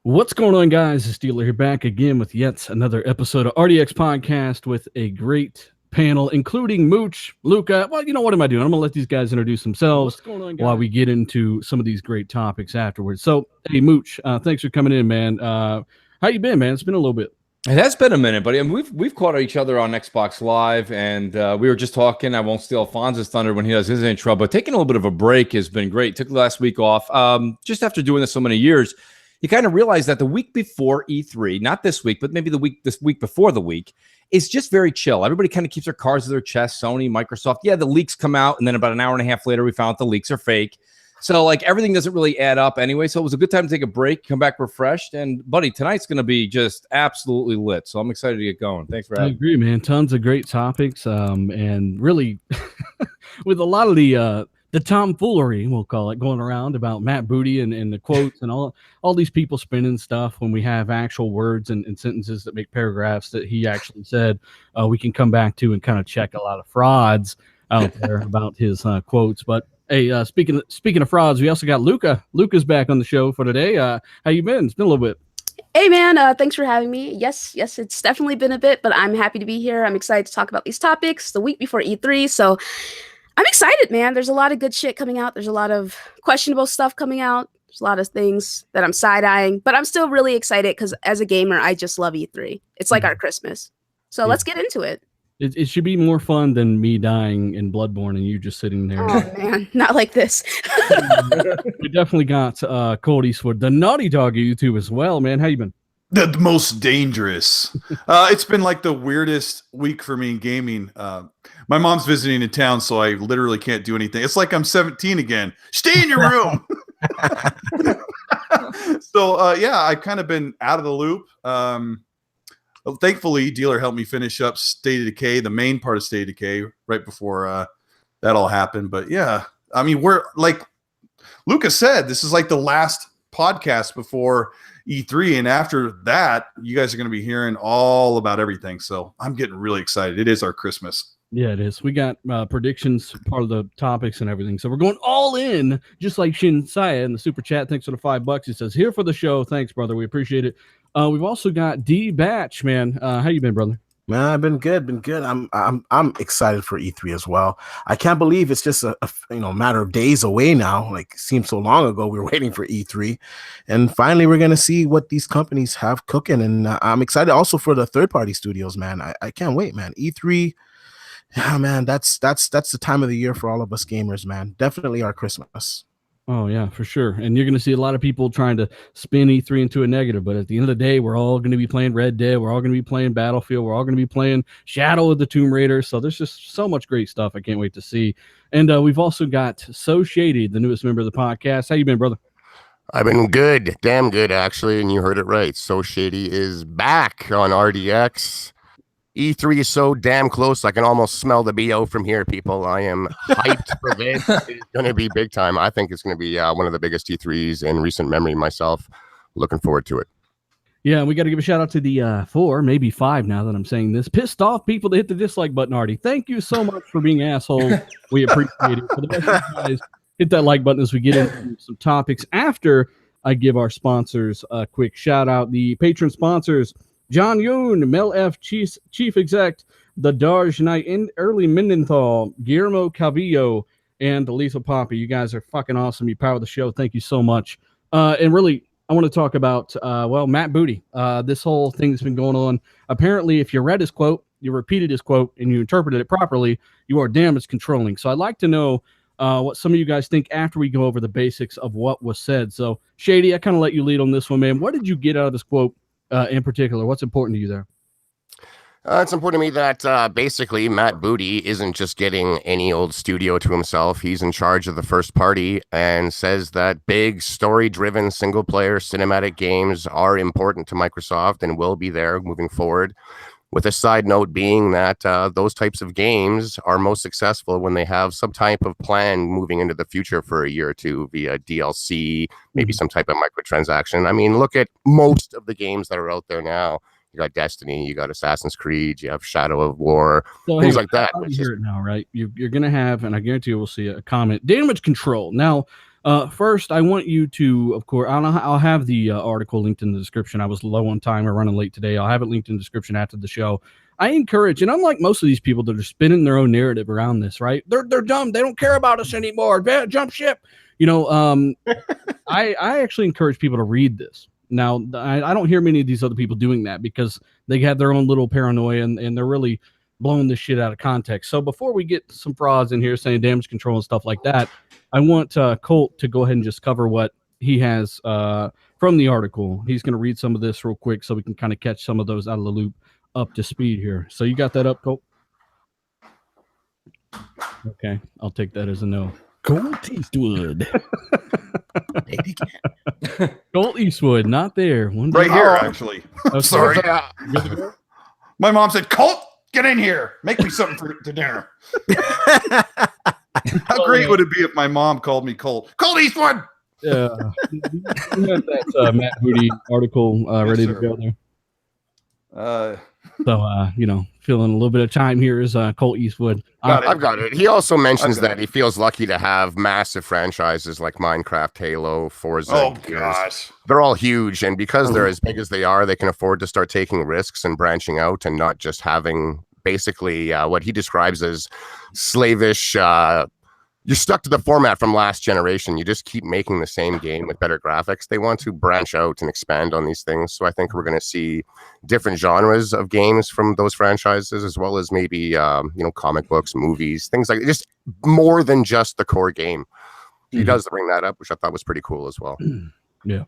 What's going on, guys? It's Steeler here, back again with yet another episode of RDX Podcast with a great panel, including Mooch, Luca. Well, what am I doing? I'm going to let these guys introduce themselves while we get into some of these great topics afterwards. So, hey, Mooch, thanks for coming in, man. How you been, man? It's been a little bit. It has been a minute, buddy. I mean, we've caught each other on Xbox Live, and we were just talking. I won't steal Alphonse's thunder when he does his intro, but taking a little bit of a break has been great. Took the last week off. Just after doing this so many years, you kind of realize that the week before E3, not this week, but maybe this week before the week, is just very chill. Everybody kind of keeps their cards to their chest. Sony, Microsoft. Yeah, the leaks come out, and then about an hour and a half later, we found out the leaks are fake. So, everything doesn't really add up anyway. So it was a good time to take a break, come back refreshed. And, buddy, tonight's going to be just absolutely lit. So I'm excited to get going. Thanks for having me. I agree, man. Tons of great topics. And really, with a lot of the tomfoolery, we'll call it, going around about Matt Booty and the quotes and all these people spinning stuff when we have actual words and sentences that make paragraphs that he actually said, we can come back to and kind of check a lot of frauds out there about his quotes. But hey, speaking of frauds, we also got Luca. Luca's back on the show for today. How you been? It's been a little bit. Hey, man. Thanks for having me. Yes, it's definitely been a bit, but I'm happy to be here. I'm excited to talk about these topics the week before E3. So I'm excited, man. There's a lot of good shit coming out. There's a lot of questionable stuff coming out. There's a lot of things that I'm side-eyeing, but I'm still really excited because as a gamer, I just love E3. It's like our Christmas. So let's get into it. It should be more fun than me dying in Bloodborne and you just sitting there. Oh, man. Not like this. We definitely got Cold Eastwood, the Naughty Dog of YouTube as well, man. How you been? The most dangerous. It's been like the weirdest week for me in gaming. My mom's visiting in town, so I literally can't do anything. It's like I'm 17 again. Stay in your room. So, yeah, I've kind of been out of the loop. Thankfully, Dealer helped me finish up State of Decay, the main part of State of Decay, right before that all happened. But, yeah, I mean, we're like Lucas said, this is like the last podcast before E3, and after that, you guys are going to be hearing all about everything. So I'm getting really excited. It is our Christmas. Yeah, it is. We got predictions, part of the topics and everything. So we're going all in, just like Shin Saya in the super chat. Thanks for the $5. He says, here for the show. Thanks, brother. We appreciate it. We've also got D Batch, man. How you been, brother? Man, I've been good. I'm excited for E3 as well. I can't believe it's just a matter of days away now. Like, it seems so long ago we were waiting for E3, and finally we're gonna see what these companies have cooking. And I'm excited also for the third-party studios, man. I can't wait, man. E3, yeah, man. That's the time of the year for all of us gamers, man. Definitely our Christmas. Oh, yeah, for sure. And you're going to see a lot of people trying to spin E3 into a negative. But at the end of the day, we're all going to be playing Red Dead. We're all going to be playing Battlefield. We're all going to be playing Shadow of the Tomb Raider. So there's just so much great stuff I can't wait to see. And we've also got So Shady, the newest member of the podcast. How you been, brother? I've been good. Damn good, actually. And you heard it right. So Shady is back on RDX. E3 is so damn close. I can almost smell the BO from here, people. I am hyped for this. It's going to be big time. I think it's going to be one of the biggest E3s in recent memory myself. Looking forward to it. Yeah, we got to give a shout out to the 4, maybe 5 now that I'm saying this. Pissed off people that hit the dislike button already. Thank you so much for being assholes. We appreciate it. For the rest of you guys, hit that like button as we get into some topics after I give our sponsors a quick shout out. The patron sponsors, John Yoon, Mel F. Chief Exec, The Darj Knight, Early Mindenthal, Guillermo Calvillo, and Lethal Poppy. You guys are fucking awesome. You power the show. Thank you so much. And really, I want to talk about, Matt Booty. This whole thing that's been going on. Apparently, if you read his quote, you repeated his quote, and you interpreted it properly, you are damage controlling. So I'd like to know what some of you guys think after we go over the basics of what was said. So, Shady, I kind of let you lead on this one, man. What did you get out of this quote? In particular, what's important to you there? It's important to me that basically Matt Booty isn't just getting any old studio to himself. He's in charge of the first party and says that big story-driven single-player cinematic games are important to Microsoft and will be there moving forward. With a side note being that those types of games are most successful when they have some type of plan moving into the future for a year or two via DLC, maybe some type of microtransaction. I mean, look at most of the games that are out there now. You got Destiny, you got Assassin's Creed, you have Shadow of War, so, things like that. You hear it now, right? You're going to have, and I guarantee you we'll see a comment, damage control. Now, First, I want you to, of course, I'll have the article linked in the description. I was low on time. We're running late today. I'll have it linked in the description after the show. I encourage, and unlike most of these people that are spinning their own narrative around this, right? They're dumb. They don't care about us anymore. Jump ship. I actually encourage people to read this. Now, I don't hear many of these other people doing that because they have their own little paranoia and they're really blowing this shit out of context. So before we get some frauds in here saying damage control and stuff like that, I want Colt to go ahead and just cover what he has from the article. He's going to read some of this real quick so we can kind of catch some of those out of the loop up to speed here. So you got that up, Colt? Okay, I'll take that as a no. Colt Eastwood. Colt Eastwood, not there. Right here, actually. Okay. Sorry. My mom said, Colt, get in here. Make me something for dinner. How great would it be if my mom called me Colt? Colt Eastwood! Yeah. You have that Matt Booty article ready to go there. So, filling a little bit of time here is Colt Eastwood. I've got it. He also mentions that he feels lucky to have massive franchises like Minecraft, Halo, Forza. Oh, gosh. They're all huge, and because they're as big as they are, they can afford to start taking risks and branching out and not just having basically what he describes as slavish you're stuck to the format from last generation. You just keep making the same game with better graphics. They want to branch out and expand on these things. So I think we're going to see different genres of games from those franchises, as well as maybe, comic books, movies, things like just more than just the core game. He does bring that up, which I thought was pretty cool as well. Yeah.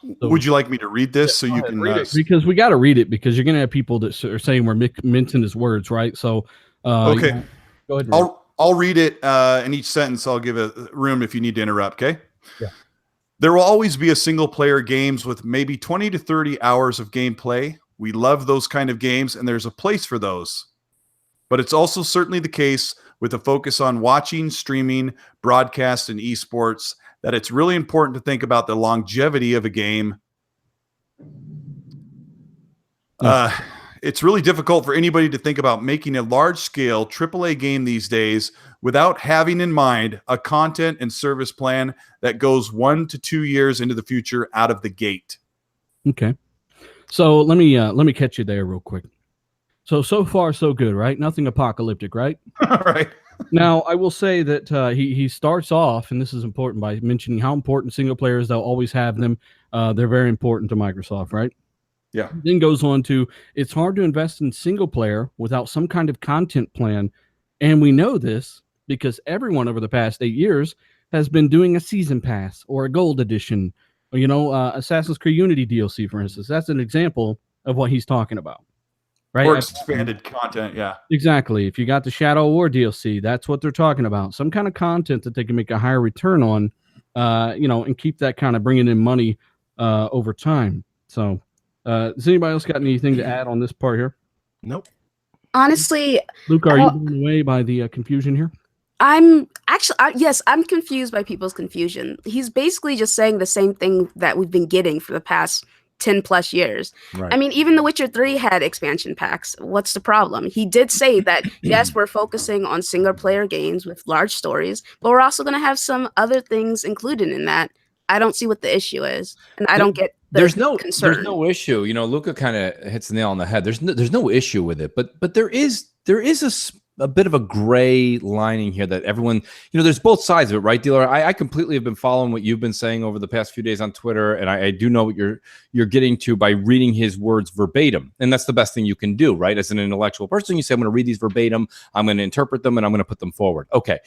So, would you like me to read this so you can read it? Because we got to read it because you're going to have people that are saying we're mincing his words, right? So, okay. Go ahead. I'll read it in each sentence. I'll give a room if you need to interrupt, okay? Yeah. There will always be a single-player games with maybe 20 to 30 hours of gameplay. We love those kind of games, and there's a place for those. But it's also certainly the case with a focus on watching, streaming, broadcast, and esports that it's really important to think about the longevity of a game. It's really difficult for anybody to think about making a large-scale AAA game these days without having in mind a content and service plan that goes 1 to 2 years into the future out of the gate. Okay. So let me catch you there real quick. So far, so good, right? Nothing apocalyptic, right? Right. Now, I will say that he starts off, and this is important, by mentioning how important single players, they'll always have them. They're very important to Microsoft, right? Yeah. Then goes on to, it's hard to invest in single player without some kind of content plan. And we know this because everyone over the past 8 years has been doing a season pass or a gold edition, or, Assassin's Creed Unity DLC, for instance. That's an example of what he's talking about. Right? Or expanded content, yeah. Exactly. If you got the Shadow War DLC, that's what they're talking about. Some kind of content that they can make a higher return on, and keep that kind of bringing in money over time. So, does anybody else got anything to add on this part here? Nope. Honestly, Luke, are you blown away by the confusion here? I'm confused by people's confusion. He's basically just saying the same thing that we've been getting for the past 10 plus years. Right. I mean, even The Witcher 3 had expansion packs. What's the problem? He did say that, yes, we're focusing on single player games with large stories, but we're also going to have some other things included in that. I don't see what the issue is, and I don't get there's no issue. Luca kind of hits the nail on the head. There's no issue with it, but there is a bit of a gray lining here that everyone, there's both sides of it, right, Dealer? I completely have been following what you've been saying over the past few days on Twitter, and I do know what you're getting to by reading his words verbatim, and that's the best thing you can do, right? As an intellectual person, you say, I'm going to read these verbatim, I'm going to interpret them, and I'm going to put them forward. Okay.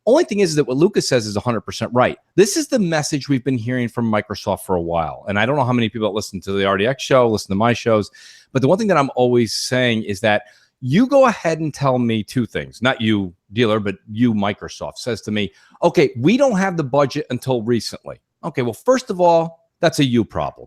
Only thing is that what Lucas says is 100% right. This is the message we've been hearing from Microsoft for a while. And I don't know how many people that listen to the RDX show, listen to my shows. But the one thing that I'm always saying is that you go ahead and tell me two things. Not you, Dealer, but you, Microsoft, says to me, okay, we don't have the budget until recently. Okay, well, first of all, that's a you problem.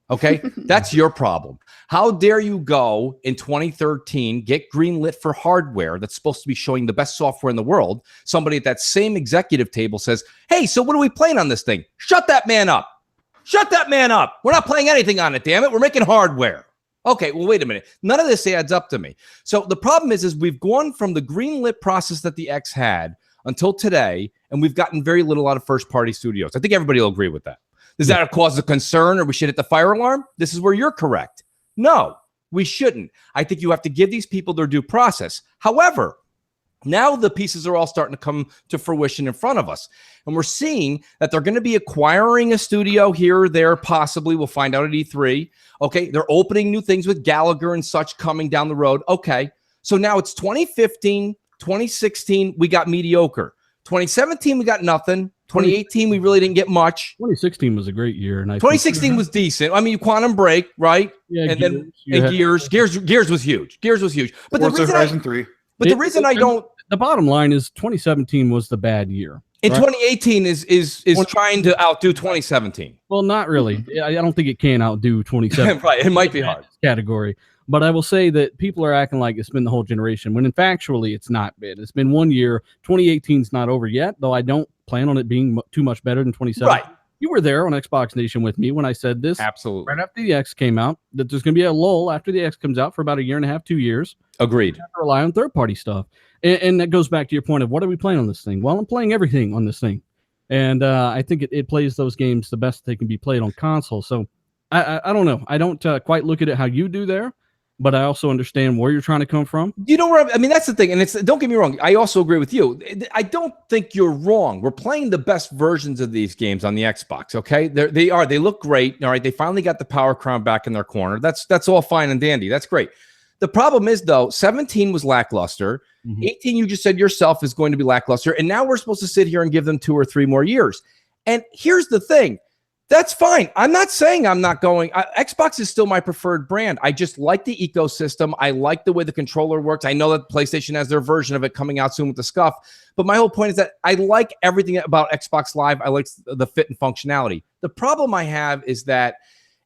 Okay, that's your problem. How dare you go in 2013, get greenlit for hardware that's supposed to be showing the best software in the world. Somebody at that same executive table says, hey, so what are we playing on this thing? Shut that man up. Shut that man up. We're not playing anything on it, damn it. We're making hardware. Okay, well, wait a minute. None of this adds up to me. So the problem is we've gone from the greenlit process that the X had until today, and we've gotten very little out of first-party studios. I think everybody will agree with that. Does that cause a concern, or we should hit the fire alarm? This is where you're correct. No, we shouldn't. I think you have to give these people their due process. However, now the pieces are all starting to come to fruition in front of us. And we're seeing that they're going to be acquiring a studio here or there, possibly. We'll find out at E3. Okay, they're opening new things with Gallagher and such coming down the road. Okay, so now it's 2015, 2016, we got mediocre. 2017, we got nothing. 2018, we really didn't get much. 2016 was a great year. And 2016 was decent. I mean, Quantum Break, right? Yeah, and Gears was huge. Gears was huge. But Forza Horizon 3. But the reason I don't... The bottom line is 2017 was the bad year. And 2018 is trying to outdo 2017. Well, not really. I don't think it can outdo 2017. Right. It might be hard. Category. But I will say that people are acting like it's been the whole generation, when in factually it's not been. It's been 1 year. 2018 is not over yet, though I don't plan on it being too much better than 2017. Right. You were there on Xbox Nation with me when I said this. Absolutely. Right after the X came out, that there's going to be a lull after the X comes out for about a year and a half, 2 years. Agreed. You have to rely on third-party stuff. And that goes back to your point of what are we playing on this thing? Well, I'm playing everything on this thing. And I think it plays those games the best they can be played on console. So I don't know. I don't quite look at it how you do there, but I also understand where you're trying to come from. You know where I mean, that's the thing. And don't get me wrong. I also agree with you. I don't think you're wrong. We're playing the best versions of these games on the Xbox. Okay. They look great. All right. They finally got the Power Crown back in their corner. That's all fine and dandy. That's great. The problem is, though, 17 was lackluster. 18, you just said yourself, is going to be lackluster. And now we're supposed to sit here and give them 2 or 3 more years. And here's the thing. That's fine. I'm not saying I'm not going. Xbox is still my preferred brand. I just like the ecosystem. I like the way the controller works. I know that PlayStation has their version of it coming out soon with the scuff. But my whole point is that I like everything about Xbox Live. I like the fit and functionality. The problem I have is that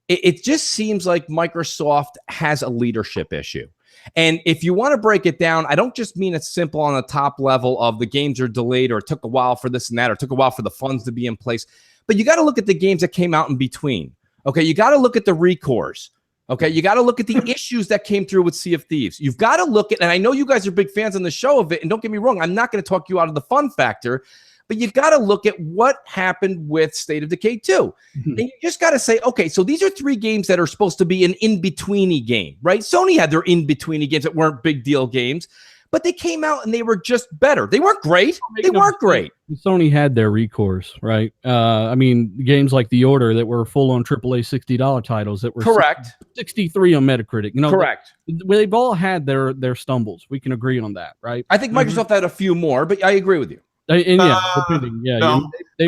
it just seems like Microsoft has a leadership issue. And if you want to break it down, I don't just mean it's simple on the top level of the games are delayed or it took a while for this and that or it took a while for the funds to be in place. But you got to look at the games that came out in between. Okay, you got to look at the recores. Okay, you got to look at the issues that came through with Sea of Thieves. You've got to look at, and I know you guys are big fans on the show of it, and don't get me wrong, I'm not going to talk you out of the fun factor, but you got to look at what happened with State of Decay 2. And you just got to say, okay, so these are 3 games that are supposed to be an in-betweeny game, right? Sony had their in-betweeny games that weren't big deal games, but they came out and they were just better. They weren't great. They weren't great. Sony had their recourse, right? I mean, games like The Order that were full-on AAA $60 titles that were correct. 63 on Metacritic. You know, correct. They've all had their stumbles. We can agree on that, right? I think Microsoft had a few more, but I agree with you. And depending, no, they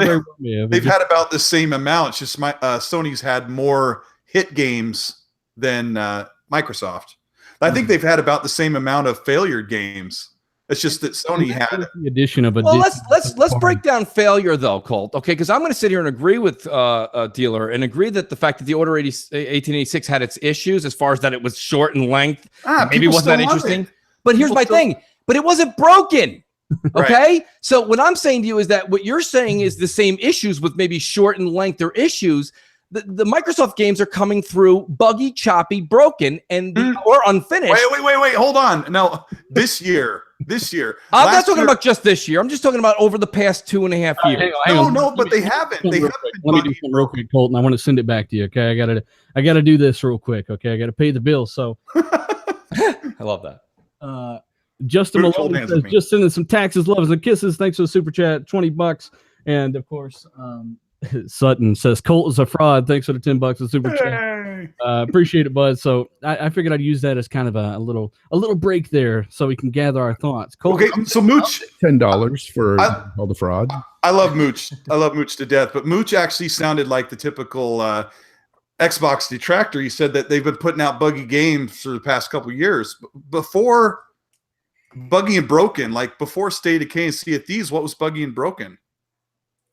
they've had about the same amount. It's just Sony's had more hit games than Microsoft. I think they've had about the same amount of failure games. It's just that Sony had the addition of a. Well, let's break down failure though, Colt. Okay, because I'm going to sit here and agree with Dealer and agree that the fact that the Order 1886 had its issues as far as that it was short in length, maybe wasn't that interesting. But here's my thing. But it wasn't broken. Okay, right. So what I'm saying to you is that what you're saying is the same issues with maybe short in length or issues. The Microsoft games are coming through buggy, choppy, broken, and or unfinished. Wait, hold on. No, this year. I'm not talking about just this year. I'm just talking about over the past 2.5 years. Hang on. No, but they haven't. They haven't. Let me do something real quick, Colton. I want to send it back to you. Okay, I gotta do this real quick. Okay, I gotta pay the bill. So I love that. Justin Malone says, just sending some taxes, loves, and kisses. Thanks for the super chat, $20. And of course, Sutton says Colt is a fraud. Thanks for the $10 of super chat. Appreciate it, bud. So I figured I'd use that as kind of a little break there, so we can gather our thoughts. Colt, okay, so Mooch, $10 for all the fraud. I love Mooch. I love Mooch to death, but Mooch actually sounded like the typical Xbox detractor. He said that they've been putting out buggy games for the past couple of years. Before buggy and broken, like before State of Decay and Sea of Thieves, what was buggy and broken?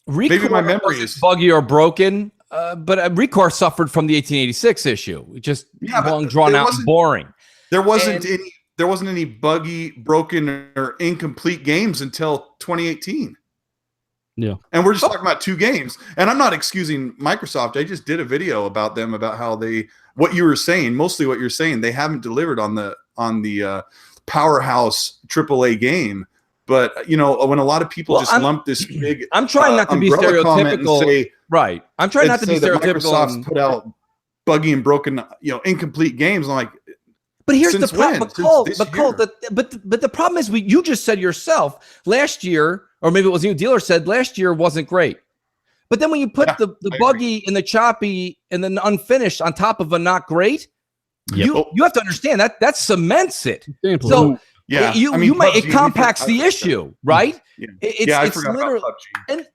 Maybe my memory is buggy or broken, but Recore suffered from the 1886 issue. Just long drawn out and boring. There wasn't any buggy, broken, or incomplete games until 2018. Yeah, and we're just talking about 2 games. And I'm not excusing Microsoft. I just did a video about them, about how what you were saying, mostly what you're saying, they haven't delivered on the powerhouse AAA game. But you know, when a lot of people just lump this big, I'm trying not to be stereotypical. Say, right. I'm trying not to be stereotypical. Microsoft's put out buggy and broken, incomplete games. I'm like, but here's the problem. But the problem is, you just said yourself last year, or maybe it was you, dealer said last year wasn't great. But then when you put the buggy and the choppy and then the unfinished on top of a not great, you have to understand that cements it. So it compacts the issue, right? Yeah, I forgot about PUBG. And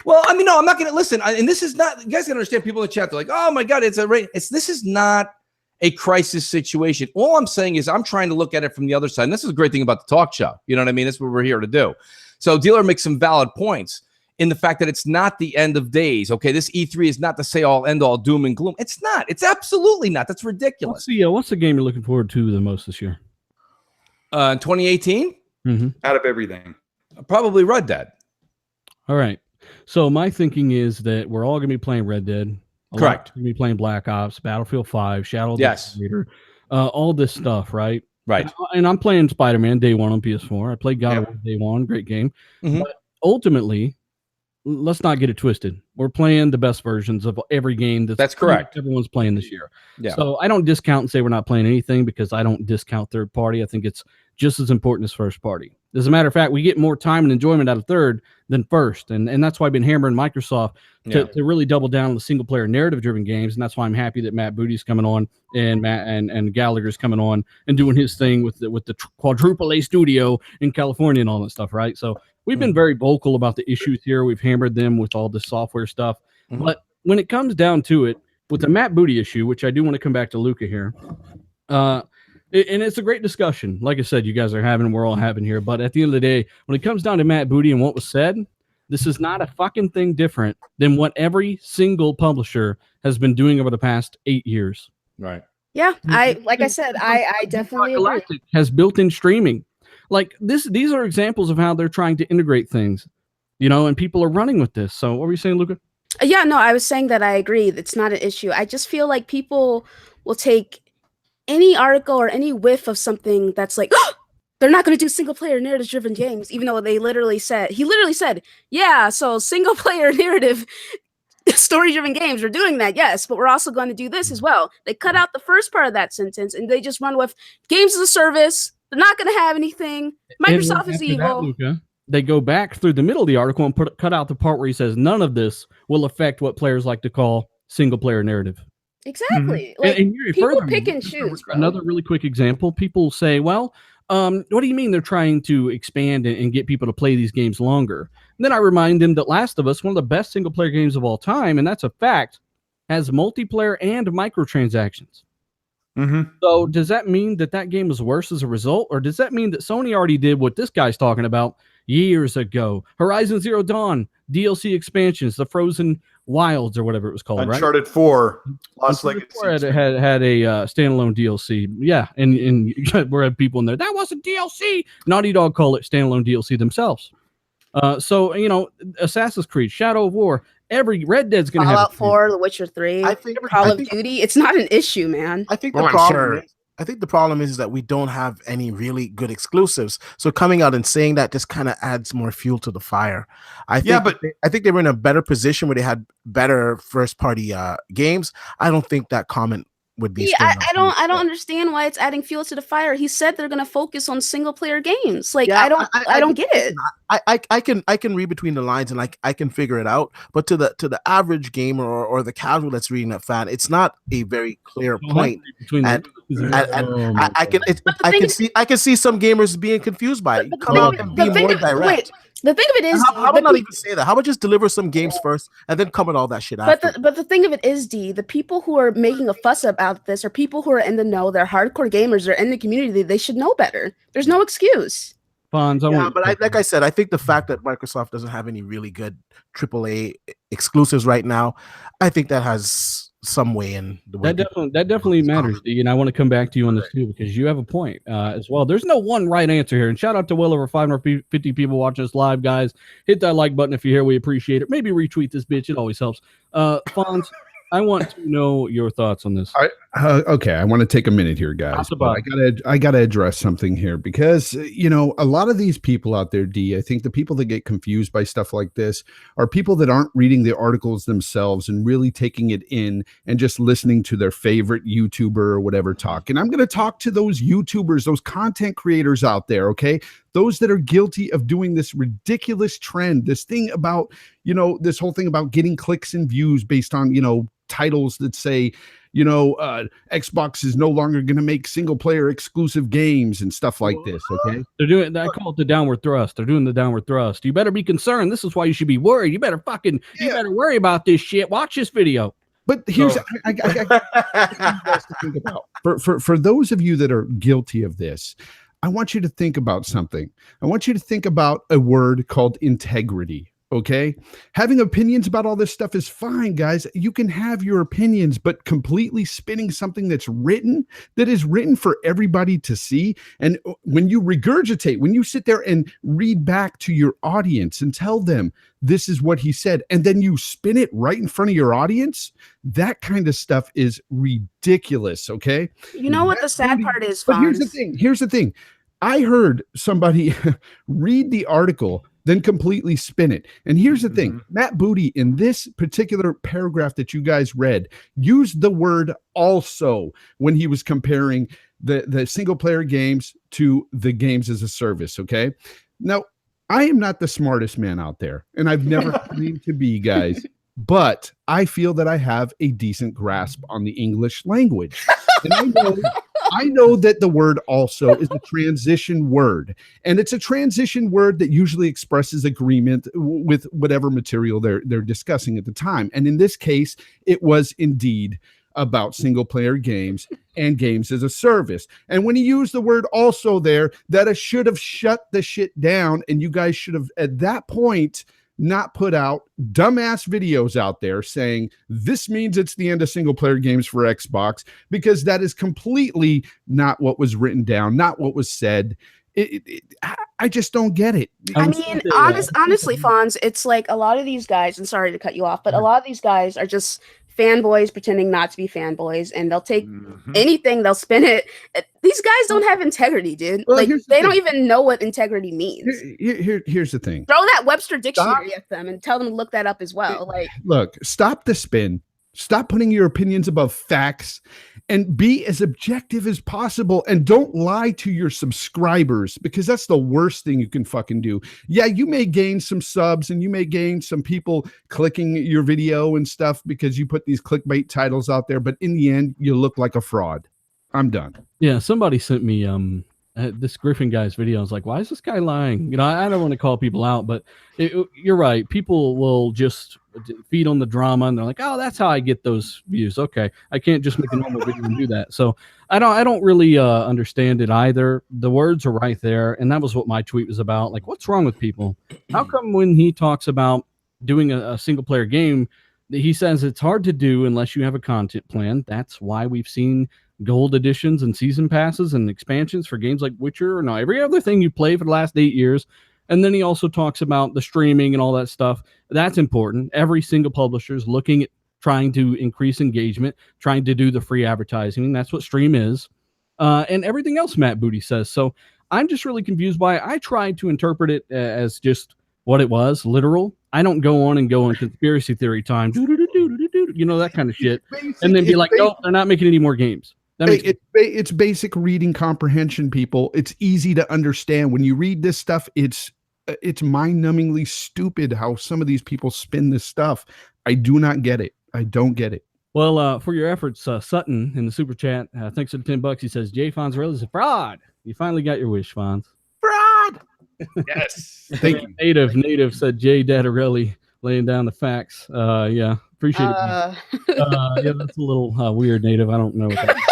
well, I mean, no, I'm not going to listen. And this is not. You guys can understand. People in the chat, they're like, "Oh my God, this is not a crisis situation." All I'm saying is, I'm trying to look at it from the other side. And this is a great thing about the talk show. You know what I mean? That's what we're here to do. So, dealer makes some valid points in the fact that it's not the end of days. Okay, this E3 is not the say all end all doom and gloom. It's not. It's absolutely not. That's ridiculous. What's the game you're looking forward to the most this year? 2018? Out of everything, probably Red Dead. All right. So my thinking is that we're all going to be playing Red Dead. Correct. Going to be playing Black Ops, Battlefield 5, Shadow of the Creator, all this stuff, right? Right. And I'm playing Spider-Man day one on PS4. I played God of War day one, great game. But ultimately, let's not get it twisted. We're playing the best versions of every game. That's correct. Everyone's playing this year. Yeah. So I don't discount and say we're not playing anything, because I don't discount third party. I think it's just as important as first party. As a matter of fact, we get more time and enjoyment out of third than first. And that's why I've been hammering Microsoft to really double down on the single player narrative driven games. And that's why I'm happy that Matt Booty's coming on and Matt and Gallagher's coming on and doing his thing with the quadruple A studio in California and all that stuff. Right. So we've been very vocal about the issues here. We've hammered them with all this software stuff. But when it comes down to it, with the Matt Booty issue, which I do want to come back to Luca here, and it's a great discussion. Like I said, you guys are having, we're all having here. But at the end of the day, when it comes down to Matt Booty and what was said, this is not a fucking thing different than what every single publisher has been doing over the past 8 years. Right. Yeah, I definitely agree. Has built-in streaming. Like these are examples of how they're trying to integrate things, and people are running with this. So what were you saying, Luca? Yeah, no, I was saying that I agree. It's not an issue. I just feel like people will take any article or any whiff of something that's like, oh, they're not going to do single player narrative driven games, even though he literally said, yeah, so single player narrative story driven games, we're doing that, yes, but we're also going to do this as well. They cut out the first part of that sentence and they just run with games as a service. They're not going to have anything. Microsoft is evil. Luca, they go back through the middle of the article and cut out the part where he says none of this will affect what players like to call single player narrative. Exactly. Like, and people pick and choose. Bro. Another really quick example. People say, well, what do you mean they're trying to expand and get people to play these games longer? And then I remind them that Last of Us, one of the best single player games of all time, and that's a fact, has multiplayer and microtransactions. So does that mean that game is worse as a result? Or does that mean that Sony already did what this guy's talking about years ago? Horizon Zero Dawn, DLC expansions, the Frozen Wilds or whatever it was called, Uncharted 4, Lost Legacy. Had a standalone DLC. Yeah, and we had people in there. That wasn't DLC. Naughty Dog call it standalone DLC themselves. So, Assassin's Creed, Shadow of War, every Red Dead's going to have Fallout 4, The Witcher 3, Call of Duty. It's not an issue, man. I think the problem is that we don't have any really good exclusives. So coming out and saying that just kind of adds more fuel to the fire. I think they were in a better position where they had better first party games. I don't think that comment would be. Yeah, I don't understand why it's adding fuel to the fire. He said they're going to focus on single player games. Like, I don't get it. I can read between the lines and I can figure it out. But to the average gamer or the casual that's reading that fan, it's not a very clear point. I can see some gamers being confused by it. Come out and be more direct. The thing of it is, how about not even say that? How about just deliver some games first and then come with all that shit after? But the thing of it is, the people who are making a fuss about this are people who are in the know. They're hardcore gamers. They're in the community. They should know better. There's no excuse. Like I said, I think the fact that Microsoft doesn't have any really good AAA exclusives right now, I think that has some way in the way that definitely matters, D, and I want to come back to you on this too, because you have a point as well. There's no one right answer here, and shout out to well over 550 people watching us live, guys. Hit that like button if you're here. We appreciate it. Maybe retweet this bitch. It always helps. Fonz, I want to know your thoughts on this. Okay, I want to take a minute here, guys. But I gotta address something here because a lot of these people out there, D. I think the people that get confused by stuff like this are people that aren't reading the articles themselves and really taking it in and just listening to their favorite YouTuber or whatever talk. And I'm going to talk to those YouTubers, those content creators out there. Okay, those that are guilty of doing this ridiculous trend, this thing about this whole thing about getting clicks and views based on titles that say Xbox is no longer going to make single player exclusive games and stuff like this. Okay. They're doing, I call it the downward thrust. They're doing the downward thrust. You better be concerned. This is why you should be worried. You better you better worry about this shit. Watch this video. But here's, I to think about for those of you that are guilty of this, I want you to think about something. I want you to think about a word called integrity. Okay. Having opinions about all this stuff is fine, guys. You can have your opinions, but completely spinning something that is written for everybody to see. And when you regurgitate, when you sit there and read back to your audience and tell them this is what he said, and then you spin it right in front of your audience, that kind of stuff is ridiculous. Okay. You know what the sad part is, but here's the thing. I heard somebody read the article, then completely spin it. And here's the thing, Matt Booty, in this particular paragraph that you guys read, used the word also when he was comparing the single player games to the games as a service. Okay. Now, I am not the smartest man out there, and I've never claimed to be, guys, but I feel that I have a decent grasp on the English language. And I know that the word also is a transition word, and it's a transition word that usually expresses agreement with whatever material they're discussing at the time. And in this case, it was indeed about single player games and games as a service. And when he used the word also there, that should have shut the shit down. And you guys should have at that point not put out dumbass videos out there saying this means it's the end of single player games for Xbox, because that is completely not what was written down, not what was said. I just don't get it. I mean, honestly, Fonz, it's like a lot of these guys, and sorry to cut you off, but a lot of these guys are just fanboys pretending not to be fanboys, and they'll take anything, they'll spin it. These guys don't have integrity, dude. Well, like they don't even know what integrity means. Here's the thing. Throw that Webster dictionary at them and tell them to look that up as well. Like, look, stop the spin. Stop putting your opinions above facts and be as objective as possible, and don't lie to your subscribers, because that's the worst thing you can fucking do. Yeah, you may gain some subs and you may gain some people clicking your video and stuff because you put these clickbait titles out there, but in the end, you look like a fraud. I'm done. Yeah, somebody sent me this Griffin guy's video. I was like, why is this guy lying? I don't want to call people out, but you're right. People will just feed on the drama, and they're like, oh, that's how I get those views. Okay, I can't just make a normal video and do that. So I don't really understand it either. The words are right there, and that was what my tweet was about. Like, what's wrong with people? How come when he talks about doing a single player game, he says it's hard to do unless you have a content plan? That's why we've seen gold editions and season passes and expansions for games like Witcher, or every other thing you play for the last 8 years. And then he also talks about the streaming and all that stuff. That's important. Every single publisher is looking at trying to increase engagement, trying to do the free advertising. That's what stream is. And everything else Matt Booty says. So I'm just really confused by it. I tried to interpret it as just what it was, literal. I don't go on conspiracy theory time, that kind of shit. And then be like, nope, they're not making any more games. It's basic reading comprehension, people. It's easy to understand. When you read this stuff, it's mind-numbingly stupid how some of these people spin this stuff. I do not get it. I don't get it. Well, for your efforts, Sutton in the super chat, thanks for the $10. He says, Jay Fonzarelli is a fraud. You finally got your wish, Fonz. Fraud. Yes. Thank you. Native said Jay Dadarelli laying down the facts. Yeah, appreciate it. Yeah, that's a little weird, Native. I don't know what that is.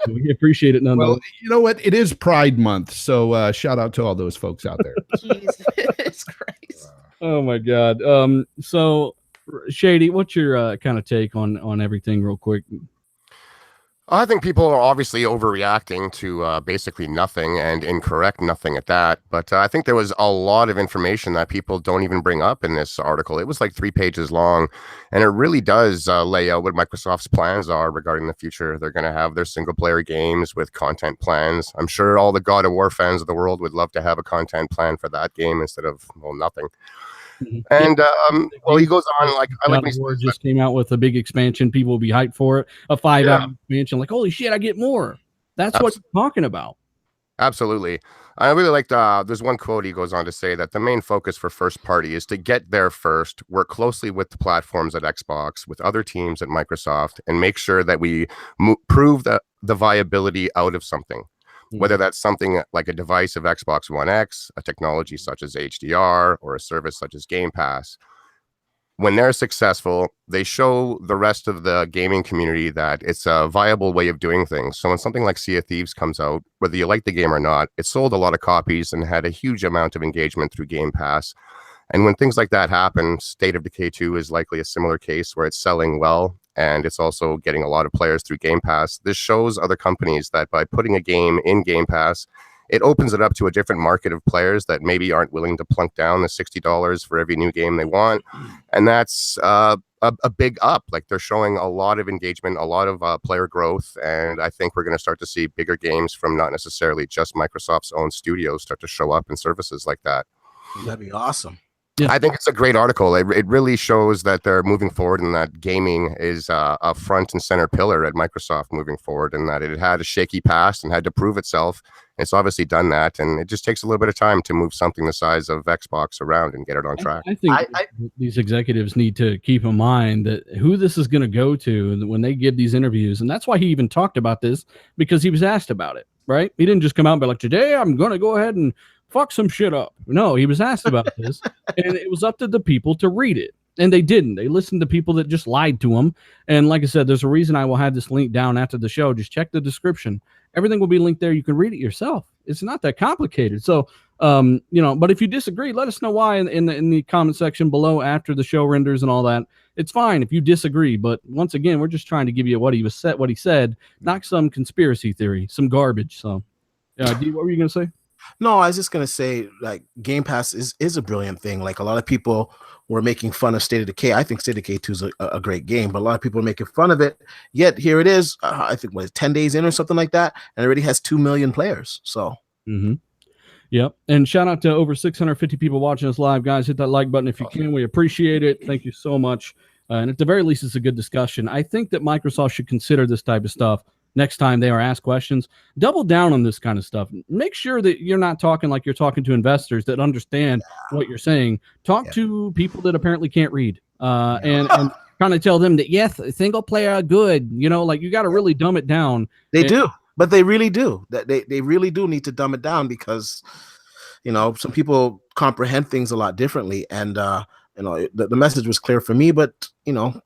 We appreciate it nonetheless. Well, you know what? It is Pride Month, so shout out to all those folks out there. Jesus Christ. Oh my God. So Shady, what's your kind of take on everything real quick? I think people are obviously overreacting to basically nothing, and incorrect nothing at that. But I think there was a lot of information that people don't even bring up in this article. It was like 3 pages long, and it really does lay out what Microsoft's plans are regarding the future. They're going to have their single player games with content plans. I'm sure all the God of War fans of the world would love to have a content plan for that game instead of, well, nothing. And well, he goes on like, I like when he War just came out with a big expansion. People will be hyped for it. A 5-hour expansion, like, holy shit, I get more. That's what you're talking about. Absolutely. I really like there's one quote he goes on to say that the main focus for first party is to get there first, work closely with the platforms at Xbox, with other teams at Microsoft, and make sure that we prove the viability out of something. Whether that's something like a device of Xbox One X, a technology such as HDR, or a service such as Game Pass. When they're successful, they show the rest of the gaming community that it's a viable way of doing things. So when something like Sea of Thieves comes out, whether you like the game or not, it sold a lot of copies and had a huge amount of engagement through Game Pass. And when things like that happen, State of Decay 2 is likely a similar case where it's selling well, and it's also getting a lot of players through Game Pass. This shows other companies that by putting a game in Game Pass, it opens it up to a different market of players that maybe aren't willing to plunk down the $60 for every new game they want. And that's a big up. Like, they're showing a lot of engagement, a lot of player growth. And I think we're going to start to see bigger games from not necessarily just Microsoft's own studios start to show up in services like that. That'd be awesome. Yeah. I think it's a great article. It really shows that they're moving forward and that gaming is a front and center pillar at Microsoft moving forward, and that it had a shaky past and had to prove itself. It's obviously done that, and it just takes a little bit of time to move something the size of Xbox around and get it on track. I think these executives need to keep in mind that who this is going to go to when they give these interviews, and that's why he even talked about this, because he was asked about it, right? He didn't just come out and be like, today I'm going to go ahead and fuck some shit up. No, he was asked about this, and it was up to the people to read it. And they didn't. They listened to people that just lied to them. And like I said, there's a reason I will have this link down after the show. Just check the description. Everything will be linked there. You can read it yourself. It's not that complicated. So, but if you disagree, let us know why in the comment section below after the show renders and all that. It's fine if you disagree. But once again, we're just trying to give you what he said, not some conspiracy theory, some garbage. So, D, what were you going to say? No, I was just gonna say, like, Game Pass is a brilliant thing. Like, a lot of people were making fun of State of Decay. I think State of Decay 2 is a great game, but a lot of people are making fun of it. Yet here it is. I think 10 days in or something like that, and it already has 2 million players. So. Yep. And shout out to over 650 people watching us live, guys. Hit that like button if you can. We appreciate it. Thank you so much. And at the very least, it's a good discussion. I think that Microsoft should consider this type of stuff. Next time they are asked questions, double down on this kind of stuff. Make sure that you're not talking like you're talking to investors that understand what you're saying. Talk to people that apparently can't read, and kind of tell them that, yes, single player are good. Like, you got to really dumb it down. They do, but they really do. They really do need to dumb it down, because, some people comprehend things a lot differently. And, the message was clear for me, but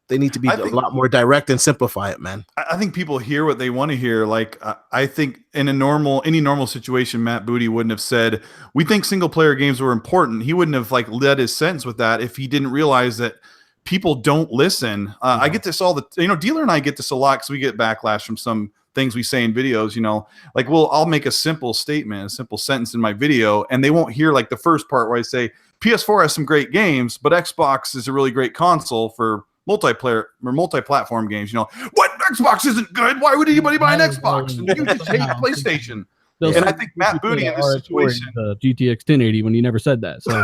they need to be a lot more direct and simplify it, man. I think people hear what they want to hear. Like, I think in any normal situation, Matt Booty wouldn't have said, we think single player games were important. He wouldn't have led his sentence with that if he didn't realize that people don't listen. I get this Dealer and I get this a lot because we get backlash from some things we say in videos, I'll make a simple statement, a simple sentence in my video, and they won't hear the first part where I say PS4 has some great games, but Xbox is a really great console for multiplayer or multi-platform games. What? Xbox isn't good. Why would anybody buy an Xbox? And you just hate PlayStation. And I think Matt Booty in this situation, GTX 1080, when he never said that. So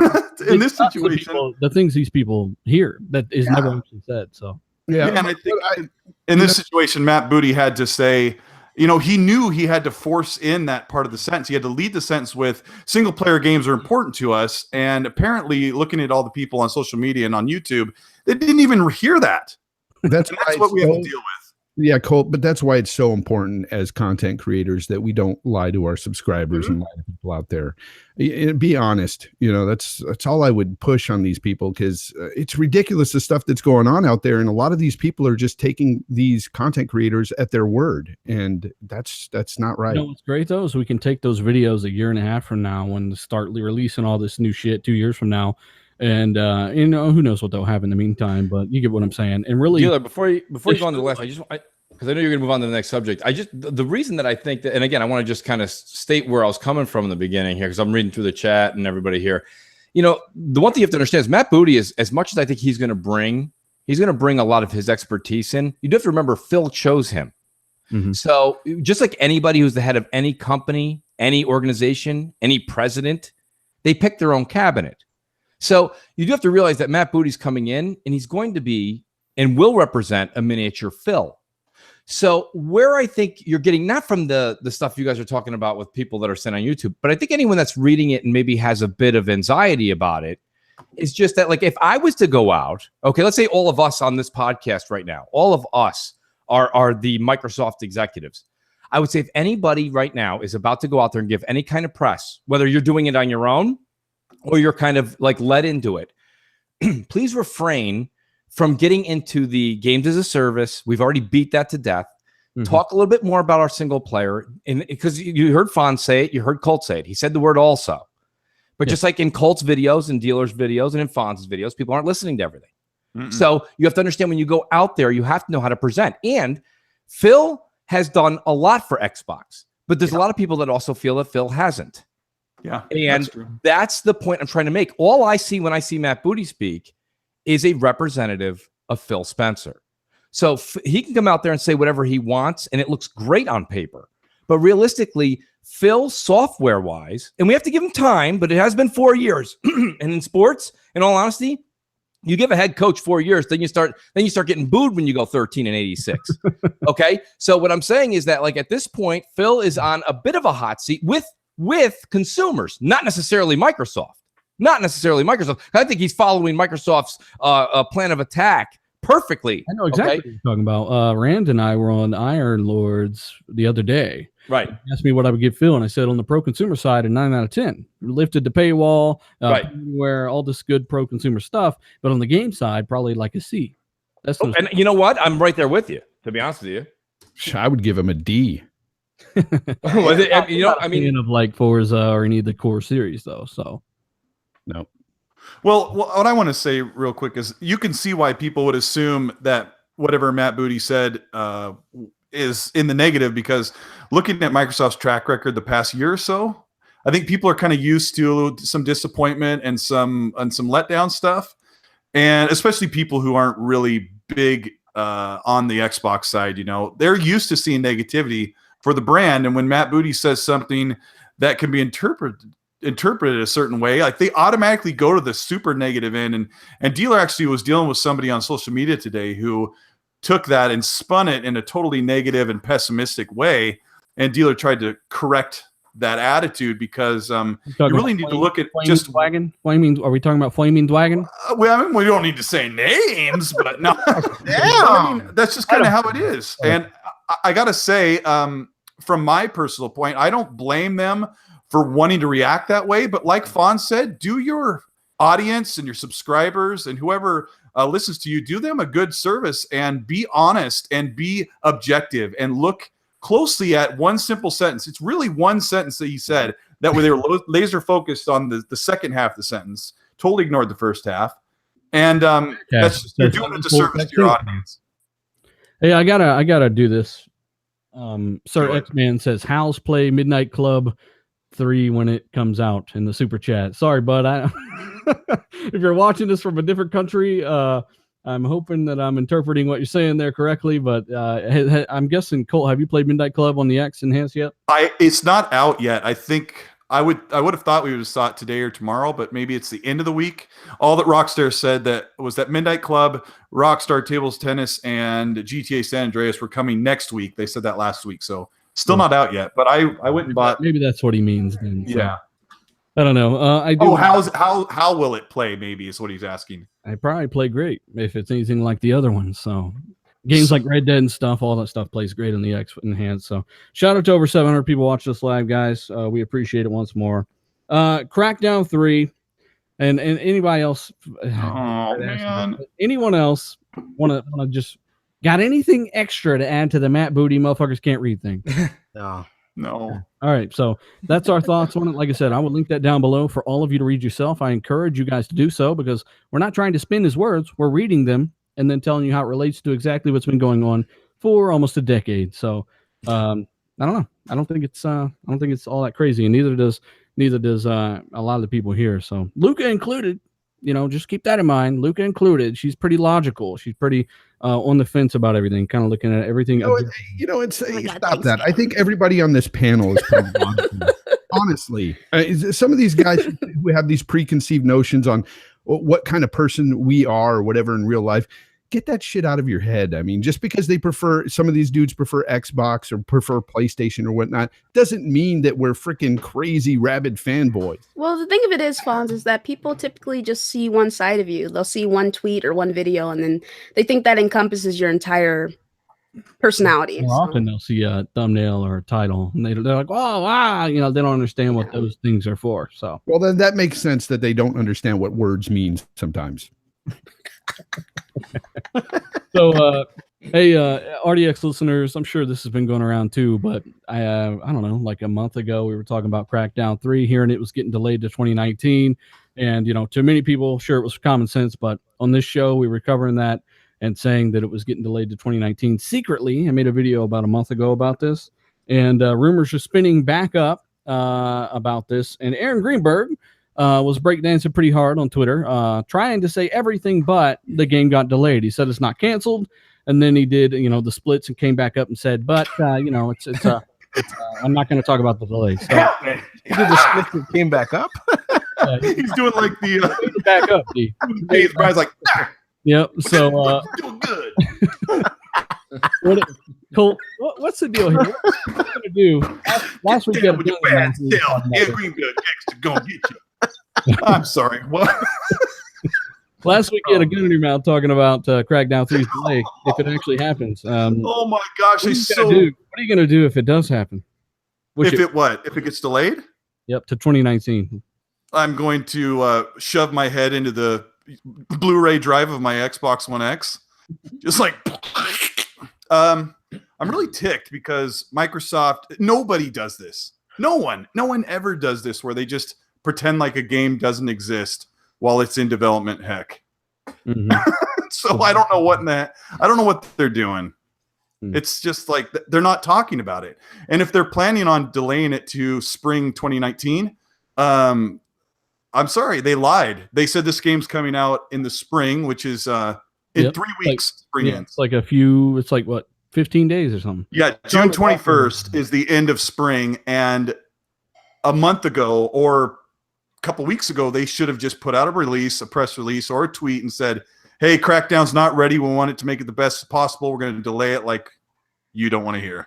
in this situation, the things these people hear that is never actually said. So and I think in this situation, Matt Booty had to say, he knew he had to force in that part of the sentence. He had to lead the sentence with single player games are important to us. And apparently, looking at all the people on social media and on YouTube, they didn't even hear that. That's what we have to deal with. Yeah, Colt, but that's why it's so important as content creators that we don't lie to our subscribers and lie to people out there. Be honest. That's all I would push on these people, because it's ridiculous, the stuff that's going on out there. And a lot of these people are just taking these content creators at their word. And that's not right. What's great, though, is we can take those videos a year and a half from now when they start releasing all this new shit 2 years from now. And who knows what they'll have in the meantime, but you get what I'm saying. And really, Dealer, before you go on to the list, because I know you're going to move on to the next subject. The reason that I think that, and again, I want to just kind of state where I was coming from in the beginning here, because I'm reading through the chat and everybody here. You know, the one thing you have to understand is Matt Booty is, as much as I think he's going to bring a lot of his expertise in. You do have to remember Phil chose him. Mm-hmm. So just like anybody who's the head of any company, any organization, any president, they pick their own cabinet. So you do have to realize that Matt Booty's coming in and he's going to be and will represent a miniature Phil. So where I think you're getting, not from the stuff you guys are talking about with people that are sent on YouTube, but I think anyone that's reading it and maybe has a bit of anxiety about it is just that, like, if I was to go out, okay, let's say all of us on this podcast right now, all of us are the Microsoft executives. I would say if anybody right now is about to go out there and give any kind of press, whether you're doing it on your own or you're kind of like led into it, please refrain from getting into the games as a service. We've already beat that to death. Mm-hmm. Talk a little bit more about our single player. And because you heard Fonz say it, you heard Colt say it. He said the word also. But just like in Colt's videos and Dealer's videos and in Fonz's videos, people aren't listening to everything. Mm-mm. So you have to understand when you go out there, you have to know how to present. And Phil has done a lot for Xbox, but there's a lot of people that also feel that Phil hasn't. Yeah. And that's the point I'm trying to make. All I see when I see Matt Booty speak is a representative of Phil Spencer. So he can come out there and say whatever he wants, and it looks great on paper. But realistically, Phil, software-wise, and we have to give him time, but it has been 4 years. And in sports, in all honesty, you give a head coach 4 years, then you start getting booed when you go 13-86. Okay? So what I'm saying is that, like, at this point, Phil is on a bit of a hot seat with consumers, not necessarily Microsoft. Not necessarily Microsoft. I think he's following Microsoft's plan of attack perfectly. I know exactly what you're talking about. Rand and I were on Iron Lords the other day. Right. He asked me what I would give Phil, and I said on the pro consumer side, a 9 out of 10. Lifted the paywall, where all this good pro consumer stuff, but on the game side, probably like a C. That's and you know what? I'm right there with you, to be honest with you. I would give him a D. I mean, of like Forza or any of the core series, though. So, no. Well, what I want to say real quick is you can see why people would assume that whatever Matt Booty said is in the negative, because looking at Microsoft's track record the past year or so, I think people are kind of used to some disappointment and some letdown stuff, and especially people who aren't really big on the Xbox side. You know, they're used to seeing negativity for the brand, and when Matt Booty says something that can be interpreted a certain way, like they automatically go to the super negative end. And Dealer actually was dealing with somebody on social media today who took that and spun it in a totally negative and pessimistic way, and Dealer tried to correct that attitude, because you really need to look at just Dwagon. Flaming, are we talking about Flaming Dwagon? Well, I mean, we don't need to say names, but no. I mean, that's just kind of how it is. And I gotta say, from my personal point, I don't blame them for wanting to react that way, but like Fawn said, do your audience and your subscribers and whoever listens to you, do them a good service and be honest and be objective and look closely at one simple sentence. It's really one sentence that he said that where they were laser focused on the second half of the sentence, totally ignored the first half. And you're doing a disservice to your audience. Hey, I gotta do this. Sir X-Man says, House play Midnight Club 3 when it comes out in the super chat. Sorry, bud. If you're watching this from a different country, I'm hoping that I'm interpreting what you're saying there correctly. But I'm guessing, Colt, have you played Midnight Club on the X Enhanced yet? It's not out yet. I think I would have thought we would have saw it today or tomorrow, but maybe it's the end of the week. All that Rockstar said that was that Midnight Club, Rockstar Tables Tennis, and GTA San Andreas were coming next week. They said that last week, so still not out yet. But I went and bought. Maybe that's what he means. Then, so. Yeah. I don't know. I do. How will it play? Maybe is what he's asking. I probably play great if it's anything like the other ones. So games like Red Dead and stuff, all that stuff plays great on the X Enhanced. So shout out to over 700 people watching this live, guys. We appreciate it once more. Crackdown 3, and anybody else? Oh man! Anyone else want to just got anything extra to add to the Matt Booty motherfuckers can't read thing? No. All right, so that's our thoughts on it. Like I said, I will link that down below for all of you to read yourself. I encourage you guys to do so, because we're not trying to spin his words. We're reading them and then telling you how it relates to exactly what's been going on for almost a decade. So I don't know. I don't think it's all that crazy, and neither does a lot of the people here. So Luca included. Just keep that in mind. Luca included. She's pretty logical. She's pretty on the fence about everything, kind of looking at everything. Stop that. I think everybody on this panel is pretty logical. Honestly, some of these guys who have these preconceived notions on what kind of person we are or whatever in real life, get that shit out of your head. I mean, just because some of these dudes prefer Xbox or prefer PlayStation or whatnot, doesn't mean that we're freaking crazy rabid fanboys. Well, the thing of it is, Fonz, is that people typically just see one side of you. They'll see one tweet or one video, and then they think that encompasses your entire personality. More often they'll see a thumbnail or a title, and they're like, "Oh, wow!" They don't understand what those things are for. So, well, then that makes sense that they don't understand what words mean sometimes. So, hey, RDX listeners, I'm sure this has been going around too, but I don't know, like a month ago, we were talking about Crackdown 3 here, and it was getting delayed to 2019. And, to many people, sure, it was common sense, but on this show, we were covering that and saying that it was getting delayed to 2019 secretly. I made a video about a month ago about this, and rumors are spinning back up about this. And Aaron Greenberg was breakdancing pretty hard on Twitter, trying to say everything but the game got delayed. He said it's not canceled, and then he did, the splits and came back up and said, but I'm not going to talk about the delay. So He did the splits and came back up. He's doing like the back up. Dave Brian's like, yep. So doing good. Colt, what's the deal here? What are you gonna do? Last week, with your bad self. Yeah, Greenberg X to go get you. I'm sorry. What? Last week, you had a gun in your mouth talking about Crackdown 3's delay if it actually happens. Oh my gosh! What are you gonna do if it does happen? If it gets delayed? Yep, to 2019. I'm going to shove my head into the Blu-ray drive of my Xbox One X, just like. I'm really ticked because Microsoft. Nobody does this. No one ever does this where they just pretend like a game doesn't exist while it's in development. Heck. Mm-hmm. So I don't know what they're doing. It's just like they're not talking about it. And if they're planning on delaying it to spring 2019, I'm sorry, they lied. They said this game's coming out in the spring, which is in 3 weeks. It's like it's like what, 15 days or something. Yeah, June 21st is the end of spring, and a month ago or a couple weeks ago, they should have just put out a press release or a tweet and said, hey, Crackdown's not ready. We want it to make it the best possible. We're going to delay it like you don't want to hear.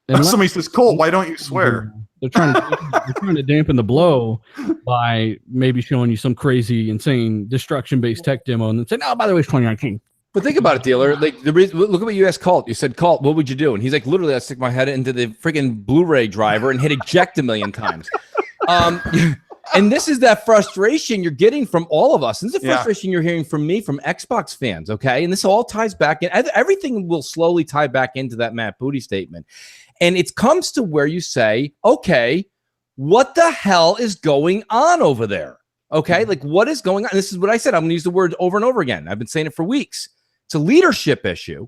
And somebody says, Colt, why don't you swear? They're trying to dampen the blow by maybe showing you some crazy, insane destruction-based tech demo and then saying, oh, by the way, it's 2019. But think about it, dealer. Like look at what you asked Colt. You said, Colt, what would you do? And he's like, literally, I stick my head into the freaking Blu-ray driver and hit eject a million times. And this is that frustration you're getting from all of us. And this is the frustration you're hearing from me, from Xbox fans, okay? And this all ties back in. Everything will slowly tie back into that Matt Booty statement. And it comes to where you say, okay, what the hell is going on over there? Okay, like what is going on? This is what I said. I'm going to use the word over and over again. I've been saying it for weeks. It's a leadership issue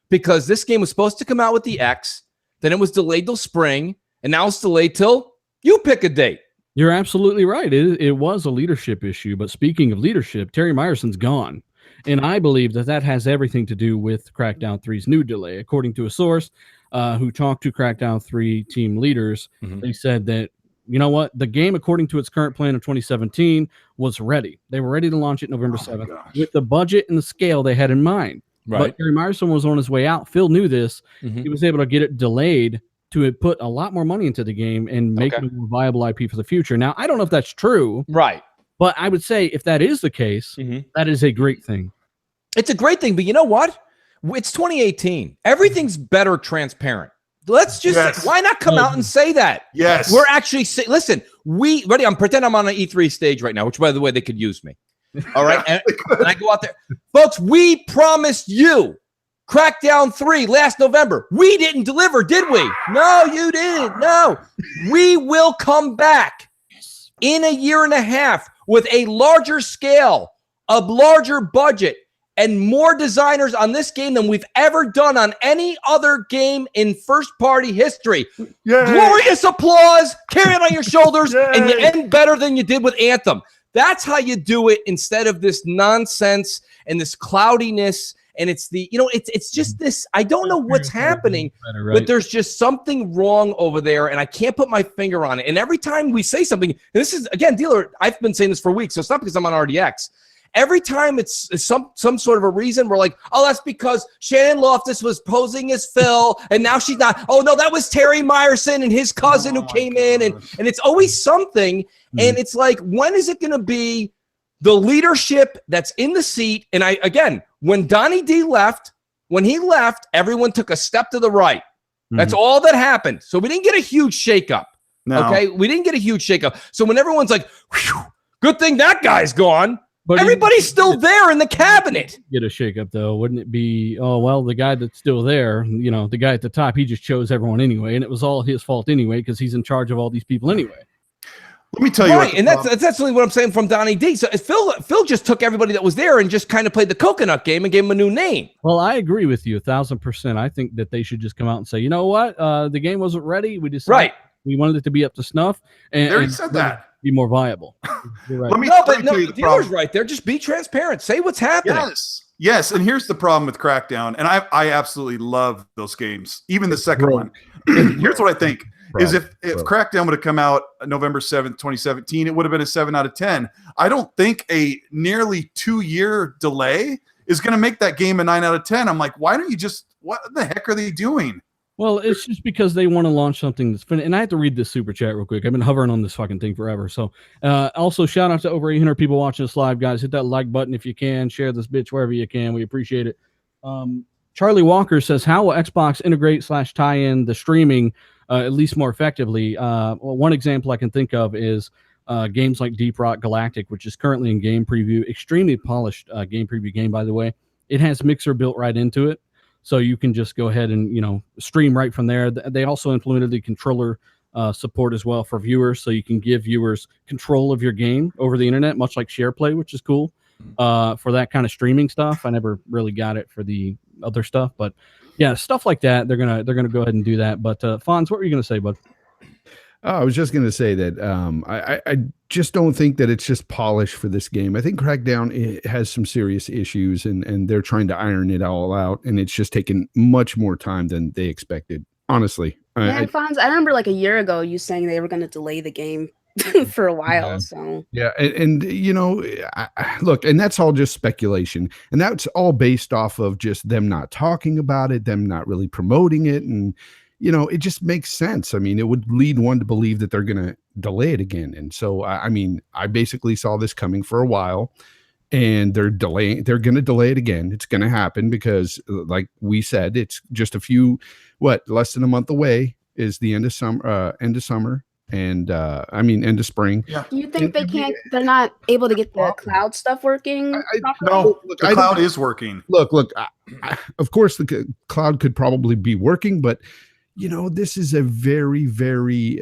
because this game was supposed to come out with the X, then it was delayed till spring, and now it's delayed till you pick a date. You're absolutely right. It was a leadership issue. But speaking of leadership, Terry Myerson's gone. And I believe that has everything to do with Crackdown 3's new delay. According to a source who talked to Crackdown 3 team leaders, they said that, you know what? The game, according to its current plan of 2017, was ready. They were ready to launch it November 7th with the budget and the scale they had in mind. Right. But Terry Myerson was on his way out. Phil knew this. He was able to get it delayed to put a lot more money into the game and make it a more viable IP for the future. Now, I don't know if that's true. Right. But I would say if that is the case, that is a great thing. It's a great thing. But you know what? It's 2018. Everything's better transparent. Let's just, why not come out and say that? Yes. We're actually, listen, I'm pretending I'm on an E3 stage right now, which by the way, they could use me. All right. and I go out there. Folks, we promised you Crackdown 3 last November. We didn't deliver, did we? No, you didn't. No. We will come back in a year and a half with a larger scale, a larger budget, and more designers on this game than we've ever done on any other game in first-party history. Yay. Glorious applause, carry it on your shoulders, and you Yay. end better than you did with Anthem. That's how you do it instead of this nonsense and this cloudiness. And it's it's just this, I don't know what's happening, but there's just something wrong over there, and I can't put my finger on it. And every time we say something, and this is, again, Dealer, I've been saying this for weeks, so it's not because I'm on RDX. Every time it's some sort of a reason, we're like, oh, that's because Shannon Loftus was posing as Phil, and now she's not. Oh, no, that was Terry Myerson and his cousin who came in, and it's always something. And it's like, when is it going to be the leadership that's in the seat? And when Donnie D left, everyone took a step to the right. That's all that happened. So we didn't get a huge shakeup. No. Okay, we didn't get a huge shakeup. So when everyone's like, whew, good thing that guy's gone, But everybody's still there in the cabinet. Get a shakeup though, wouldn't it be? Oh well, the guy that's still there, the guy at the top, he just chose everyone anyway, and it was all his fault anyway because he's in charge of all these people anyway. Let me tell you, right, and that's actually what I'm saying from Donnie D. So Phil just took everybody that was there and just kind of played the coconut game and gave him a new name. Well, I agree with you 1,000%. I think that they should just come out and say, you know what, the game wasn't ready. We decided we wanted it to be up to snuff, and they already said that. Be more viable. You're right. Let me tell you the Dealer's problem. right there. Just be transparent. Say what's happening. Yes. And here's the problem with Crackdown, and I absolutely love those games, even the second one. Here's what I think. Is if Crackdown would have come out November 7th, 2017, it would have been a 7 out of 10. I don't think a nearly 2-year delay is going to make that game a 9 out of 10. I'm like, why don't you what the heck are they doing? Well, it's just because they want to launch something that's finished. And I have to read this super chat real quick. I've been hovering on this fucking thing forever. So also shout out to over 800 people watching us live, guys. Hit that like button if you can. Share this bitch wherever you can. We appreciate it. Charlie Walker says, how will Xbox integrate / tie in the streaming at least more effectively? One example I can think of is games like Deep Rock Galactic, which is currently in game preview. Extremely polished game preview game, by the way. It has Mixer built right into it. So you can just go ahead and, stream right from there. They also implemented the controller support as well for viewers. So you can give viewers control of your game over the internet, much like SharePlay, which is cool for that kind of streaming stuff. I never really got it for the other stuff, but yeah, stuff like that. They're gonna go ahead and do that. But Fonz, what were you gonna say, bud? I was just going to say that I just don't think that it's just polish for this game. I think Crackdown has some serious issues, and they're trying to iron it all out, and it's just taken much more time than they expected. Honestly, Fonz, I remember like a year ago you saying they were going to delay the game for a while. Yeah. So yeah, and look, and that's all just speculation, and that's all based off of just them not talking about it, them not really promoting it, and it just makes sense. I mean, it would lead one to believe that they're going to delay it again. And so, I basically saw this coming for a while, and they're going to delay it again. It's going to happen because, like we said, it's just less than a month away is the end of summer, and end of spring. Yeah. do you think they're not able to get the cloud stuff working? No, the cloud is working. Look, of course the cloud could probably be working, but this is a very, very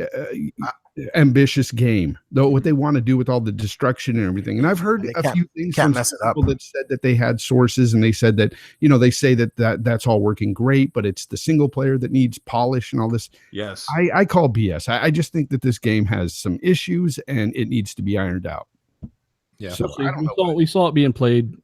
ambitious game, though, what they want to do with all the destruction and everything. And I've heard a few things from people that said that they had sources, and they said that, they say that's all working great, but it's the single player that needs polish and all this. Yes. I call BS. I just think that this game has some issues and it needs to be ironed out. Yeah. So We saw it being played.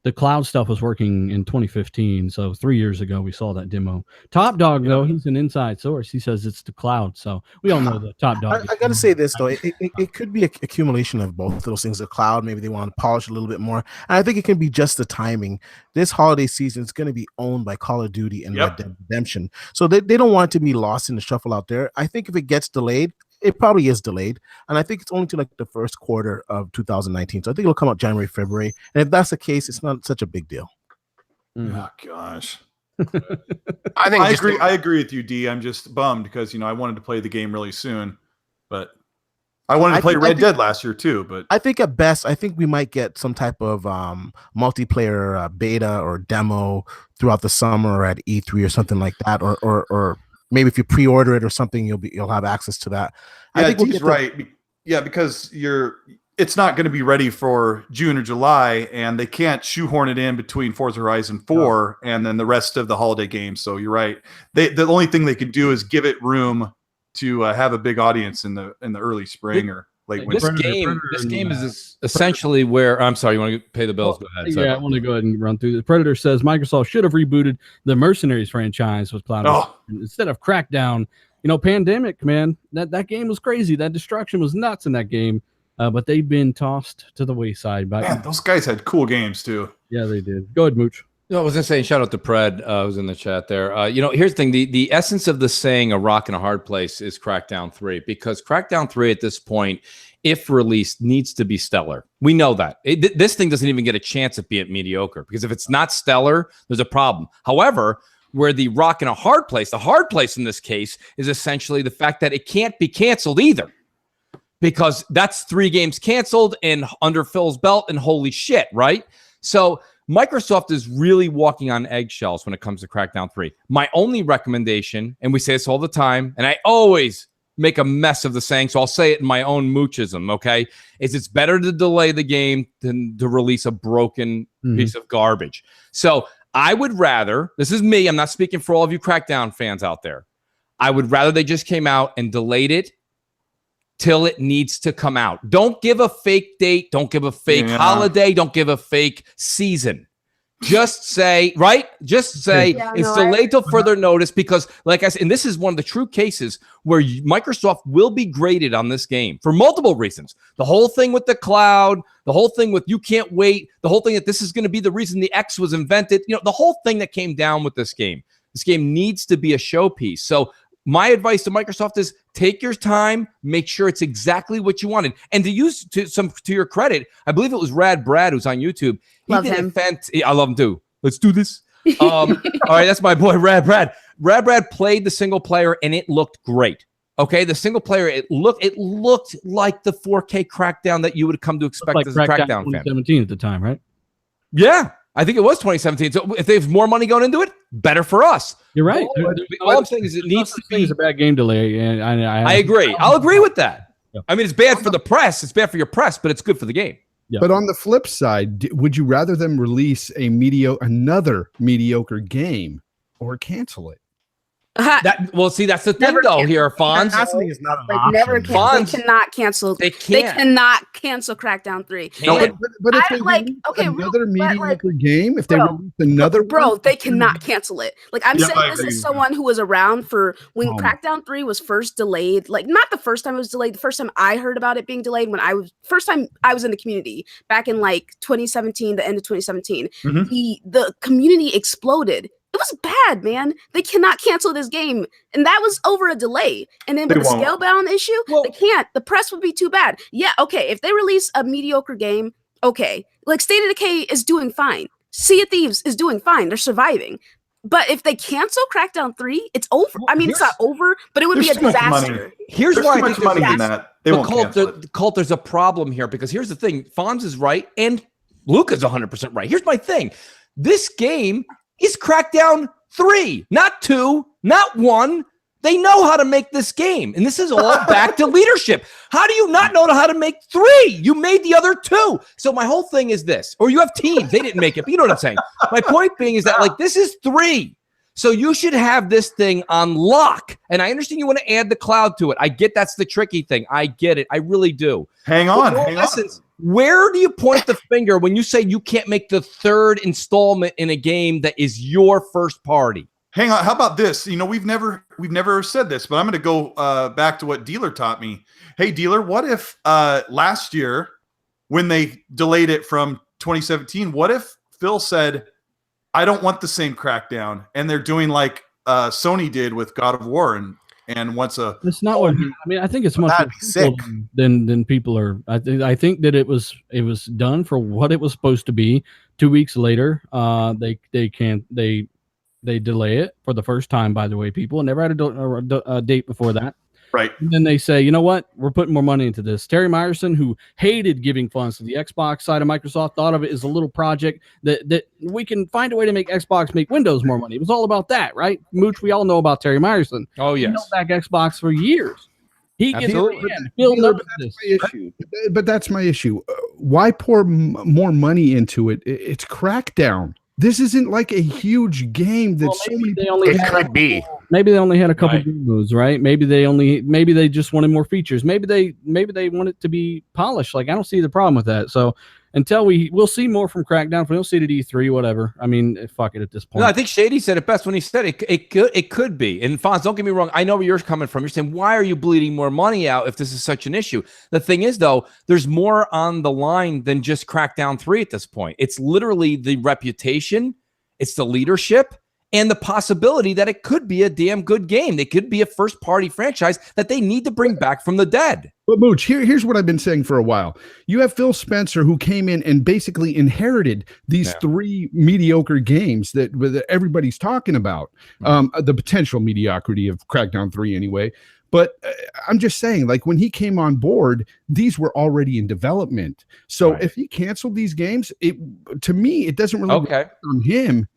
The cloud stuff was working in 2015, so 3 years ago we saw that demo. Top Dog, though, he's an inside source. He says it's the cloud, so we all know that Top Dog. I got to say this, though. It could be an accumulation of both of those things. The cloud, maybe they want to polish a little bit more. And I think it can be just the timing. This holiday season is going to be owned by Call of Duty and Red Dead Redemption. So they don't want it to be lost in the shuffle out there. I think if it gets delayed, it probably is delayed, and I think it's only to like the first quarter of 2019. So I think it'll come out January, February, and if that's the case, it's not such a big deal. Oh gosh, I agree with you, D. I'm just bummed because I wanted to play the game really soon, but I wanted to play Red Dead last year too. But I think at best, we might get some type of multiplayer beta or demo throughout the summer or at E3 or something like that, or maybe if you pre-order it or something, you'll have access to that. Yeah, I think he's right. Yeah, because it's not going to be ready for June or July, and they can't shoehorn it in between Forza Horizon 4 and then the rest of the holiday games. So you're right. The only thing they could do is give it room to have a big audience in the early spring or late winter. This game is essentially where I'm sorry. You want to pay the bills? Go ahead. Yeah, I want to go ahead and run through this. Predator says Microsoft should have rebooted the Mercenaries franchise with Cloud instead of Crackdown. Pandemic, man, that game was crazy. That destruction was nuts in that game. But they've been tossed to the wayside. Man, those guys had cool games too. Yeah, they did. Go ahead, Mooch. No, I was going to say, shout out to Pred, who's in the chat there. Here's the thing. The essence of the saying, a rock in a hard place, is Crackdown 3. Because Crackdown 3 at this point, if released, needs to be stellar. We know that. This thing doesn't even get a chance at being mediocre. Because if it's not stellar, there's a problem. However, where the rock in a hard place, the hard place in this case, is essentially the fact that it can't be canceled either. Because that's 3 games canceled and under Phil's belt, and holy shit, right? So Microsoft is really walking on eggshells when it comes to Crackdown 3. My only recommendation, and we say this all the time, and I always make a mess of the saying, so I'll say it in my own moochism, okay, is it's better to delay the game than to release a broken piece of garbage. So I would rather, this is me, I'm not speaking for all of you Crackdown fans out there, I would rather they just came out and delayed it till it needs to come out. Don't give a fake date. Don't give a fake holiday. Don't give a fake season. Just say, right? Just say it's delayed till further notice because, like I said, and this is one of the true cases where Microsoft will be graded on this game for multiple reasons. The whole thing with the cloud, the whole thing with you can't wait, the whole thing that this is going to be the reason the X was invented, the whole thing that came down with this game. This game needs to be a showpiece. So my advice to Microsoft is take your time, make sure it's exactly what you wanted. And to your credit, I believe it was Rad Brad who's on YouTube. Love him. I love him too. Let's do this. All right, that's my boy Rad Brad. Rad Brad played the single player and it looked great. Okay, the single player, it looked like the 4K Crackdown that you would come to expect as a Crackdown fan. 2017 at the time, right? Yeah. I think it was 2017. So if they have more money going into it, better for us. You're right. All I'm saying is it needs to be a bad game delay, and I agree. I'll agree with that. Yeah. I mean, it's bad for the press. It's bad for your press, but it's good for the game. Yeah. But on the flip side, would you rather them release another mediocre game or cancel it? That's the thing though here, Fonz. Canceling is not an option. They cannot cancel. They cannot cancel Crackdown 3. But if they another mediocre game, if they release another they cannot cancel it. Like I'm saying this as someone who was around for when Crackdown 3 was first delayed. Like not the first time it was delayed. The first time I heard about it being delayed when I was in the community back in like 2017, the end of 2017. The community exploded. It was bad, man. They cannot cancel this game. And that was over a delay. And then with the scale-bound issue, they can't. The press would be too bad. Yeah, okay. If they release a mediocre game, okay. Like State of Decay is doing fine. Sea of Thieves is doing fine. They're surviving. But if they cancel Crackdown 3, it's over. I mean, it's not over, but it would be a disaster. Here's why I think money in that. They won't cancel it. Cult, there's a problem here because here's the thing. Fonz is right and Luca's 100% right. Here's my thing. This game is Crackdown 3, not 2, not 1. They know how to make this game. And this is all back to leadership. How do you not know how to make 3? You made the other 2. So my whole thing is this. Or you have teams. They didn't make it. But you know what I'm saying? My point being is that, this is 3. So you should have this thing on lock. And I understand you want to add the cloud to it. I get that's the tricky thing. I get it. I really do. Hang on. Where do you point the finger when you say you can't make the 3rd installment in a game that is your first party? Hang on. How about this? We've never said this, but I'm going to go back to what Dealer taught me. Hey, Dealer, what if last year when they delayed it from 2017, what if Phil said, I don't want the same Crackdown, and they're doing like Sony did with God of War and once a. It's not what I mean. I think it's much more sick than people are. I think that it was done for what it was supposed to be. 2 weeks later, they delay it for the first time. By the way, people never had a date before that. Right. And then they say, you know what? We're putting more money into this. Terry Myerson, who hated giving funds to the Xbox side of Microsoft, thought of it as a little project that we can find a way to make Xbox make Windows more money. It was all about that, right? Mooch, we all know about Terry Myerson. Oh, yes. He held back Xbox for years. He gets Absolutely. Phil Taylor, knows this. But that's my issue. Why pour more money into it? It's Crackdown. This isn't like a huge game that so many people. It could be. Maybe they only had a couple Right. demos, right? Maybe they just wanted more features. Maybe they want it to be polished. Like I don't see the problem with that. So until we'll see more from Crackdown, if we don't see it at E3, whatever. I mean, fuck it at this point. No, I think Shady said it best when he said it could be. And Fonz, don't get me wrong. I know where you're coming from. You're saying, why are you bleeding more money out if this is such an issue? The thing is, though, there's more on the line than just Crackdown 3 at this point. It's literally the reputation, it's the leadership, and the possibility that it could be a damn good game. They could be a first-party franchise that they need to bring back from the dead. But Mooch, here's what I've been saying for a while. You have Phil Spencer, who came in and basically inherited these 3 mediocre games that everybody's talking about. The potential mediocrity of Crackdown 3 anyway. But I'm just saying, like, when he came on board, these were already in development. So if he canceled these games, to me, it doesn't really reflect on him.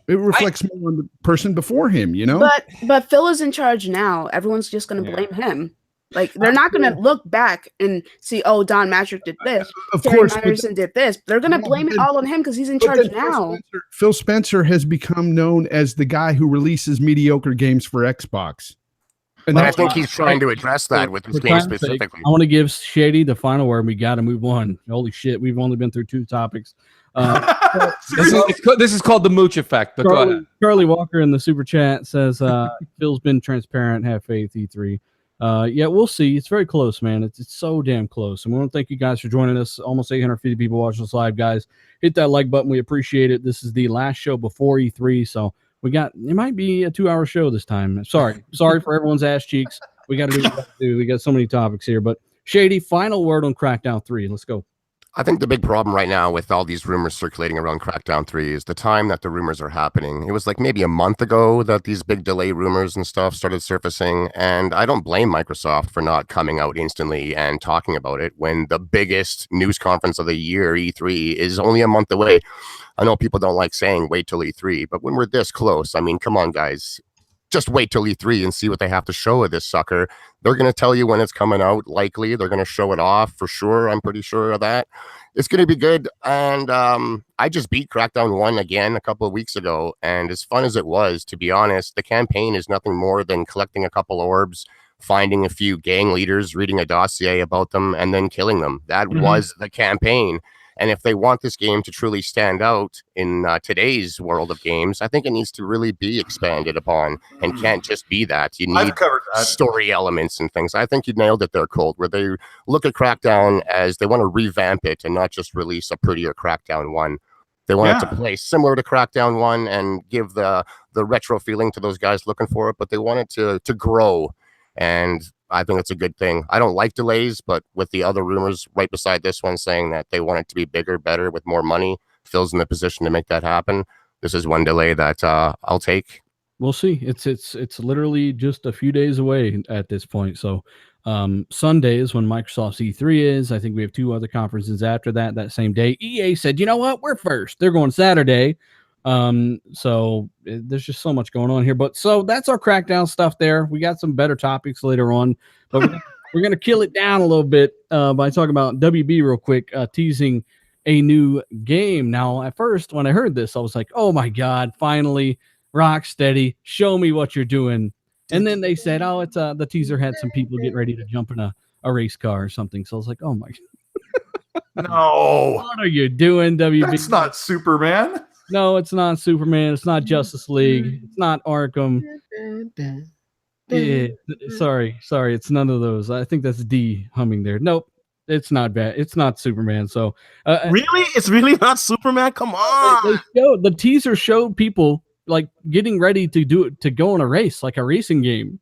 It reflects more on the person before him, you know? But Phil is in charge now. Everyone's just going to blame him. Like, they're not going to look back and see, oh, Don Matrick did this. Of Terry course. Myerson did this. They're going to blame it all on him because he's in charge now. Phil Spencer has become known as the guy who releases mediocre games for Xbox. And I think he's trying to address that with his game specifically. I want to give Shady the final word. We got to move on. Holy shit, we've only been through 2 topics. This is called the Mooch effect. But go ahead. Charlie Walker in the super chat says Phil's been transparent. Have faith, E3. Yeah, we'll see. It's very close, man. It's so damn close. And we want to thank you guys for joining us. Almost 850 people watching us live, guys. Hit that like button. We appreciate it. This is the last show before E3, so it might be a 2-hour show this time. Sorry for everyone's ass cheeks. We got to do what we got to do. We got so many topics here, but Shady, final word on Crackdown 3. Let's go. I think the big problem right now with all these rumors circulating around Crackdown 3 is the time that the rumors are happening. It was like maybe a month ago that these big delay rumors and stuff started surfacing, and I don't blame Microsoft for not coming out instantly and talking about it when the biggest news conference of the year, E3, is only a month away. I know people don't like saying wait till E3, but when we're this close, I mean, come on, guys. Just wait till E3 and see what they have to show of this sucker. They're going to tell you when it's coming out, likely. They're going to show it off for sure. I'm pretty sure of that. It's going to be good. And I just beat Crackdown 1 again a couple of weeks ago. And as fun as it was, to be honest, the campaign is nothing more than collecting a couple orbs, finding a few gang leaders, reading a dossier about them, and then killing them. That was the campaign. And if they want this game to truly stand out in today's world of games, I think it needs to really be expanded upon and can't just be that. You need story elements and things. I think you nailed it there, Colt, where they look at Crackdown as they want to revamp it and not just release a prettier Crackdown 1. They want it to play similar to Crackdown 1 and give the retro feeling to those guys looking for it, but they want it to grow. And I think it's a good thing. I don't like delays, but with the other rumors right beside this one saying that they want it to be bigger, better, with more money, Phil's in the position to make that happen. This is one delay that I'll take. We'll see. It's literally just a few days away at this point. So Sunday is when Microsoft's E3 is. I think we have 2 other conferences after that same day. EA said, you know what? We're first. They're going Saturday. So there's just so much going on here, but so that's our Crackdown stuff there. We got some better topics later on, but we're going to kill it down a little bit, by talking about WB real quick, teasing a new game. Now, at first, when I heard this, I was like, oh my God, finally Rocksteady, show me what you're doing. And then they said, oh, it's the teaser had some people get ready to jump in a race car or something. So I was like, oh my, No, what are you doing, WB? that's not Superman. No, it's not Superman. It's not Justice League. It's not Arkham. Sorry. It's none of those. I think that's D humming there. Nope. It's not bad. It's not Superman. So really? It's really not Superman? Come on. The teaser showed people like getting ready to go on a race, like a racing game.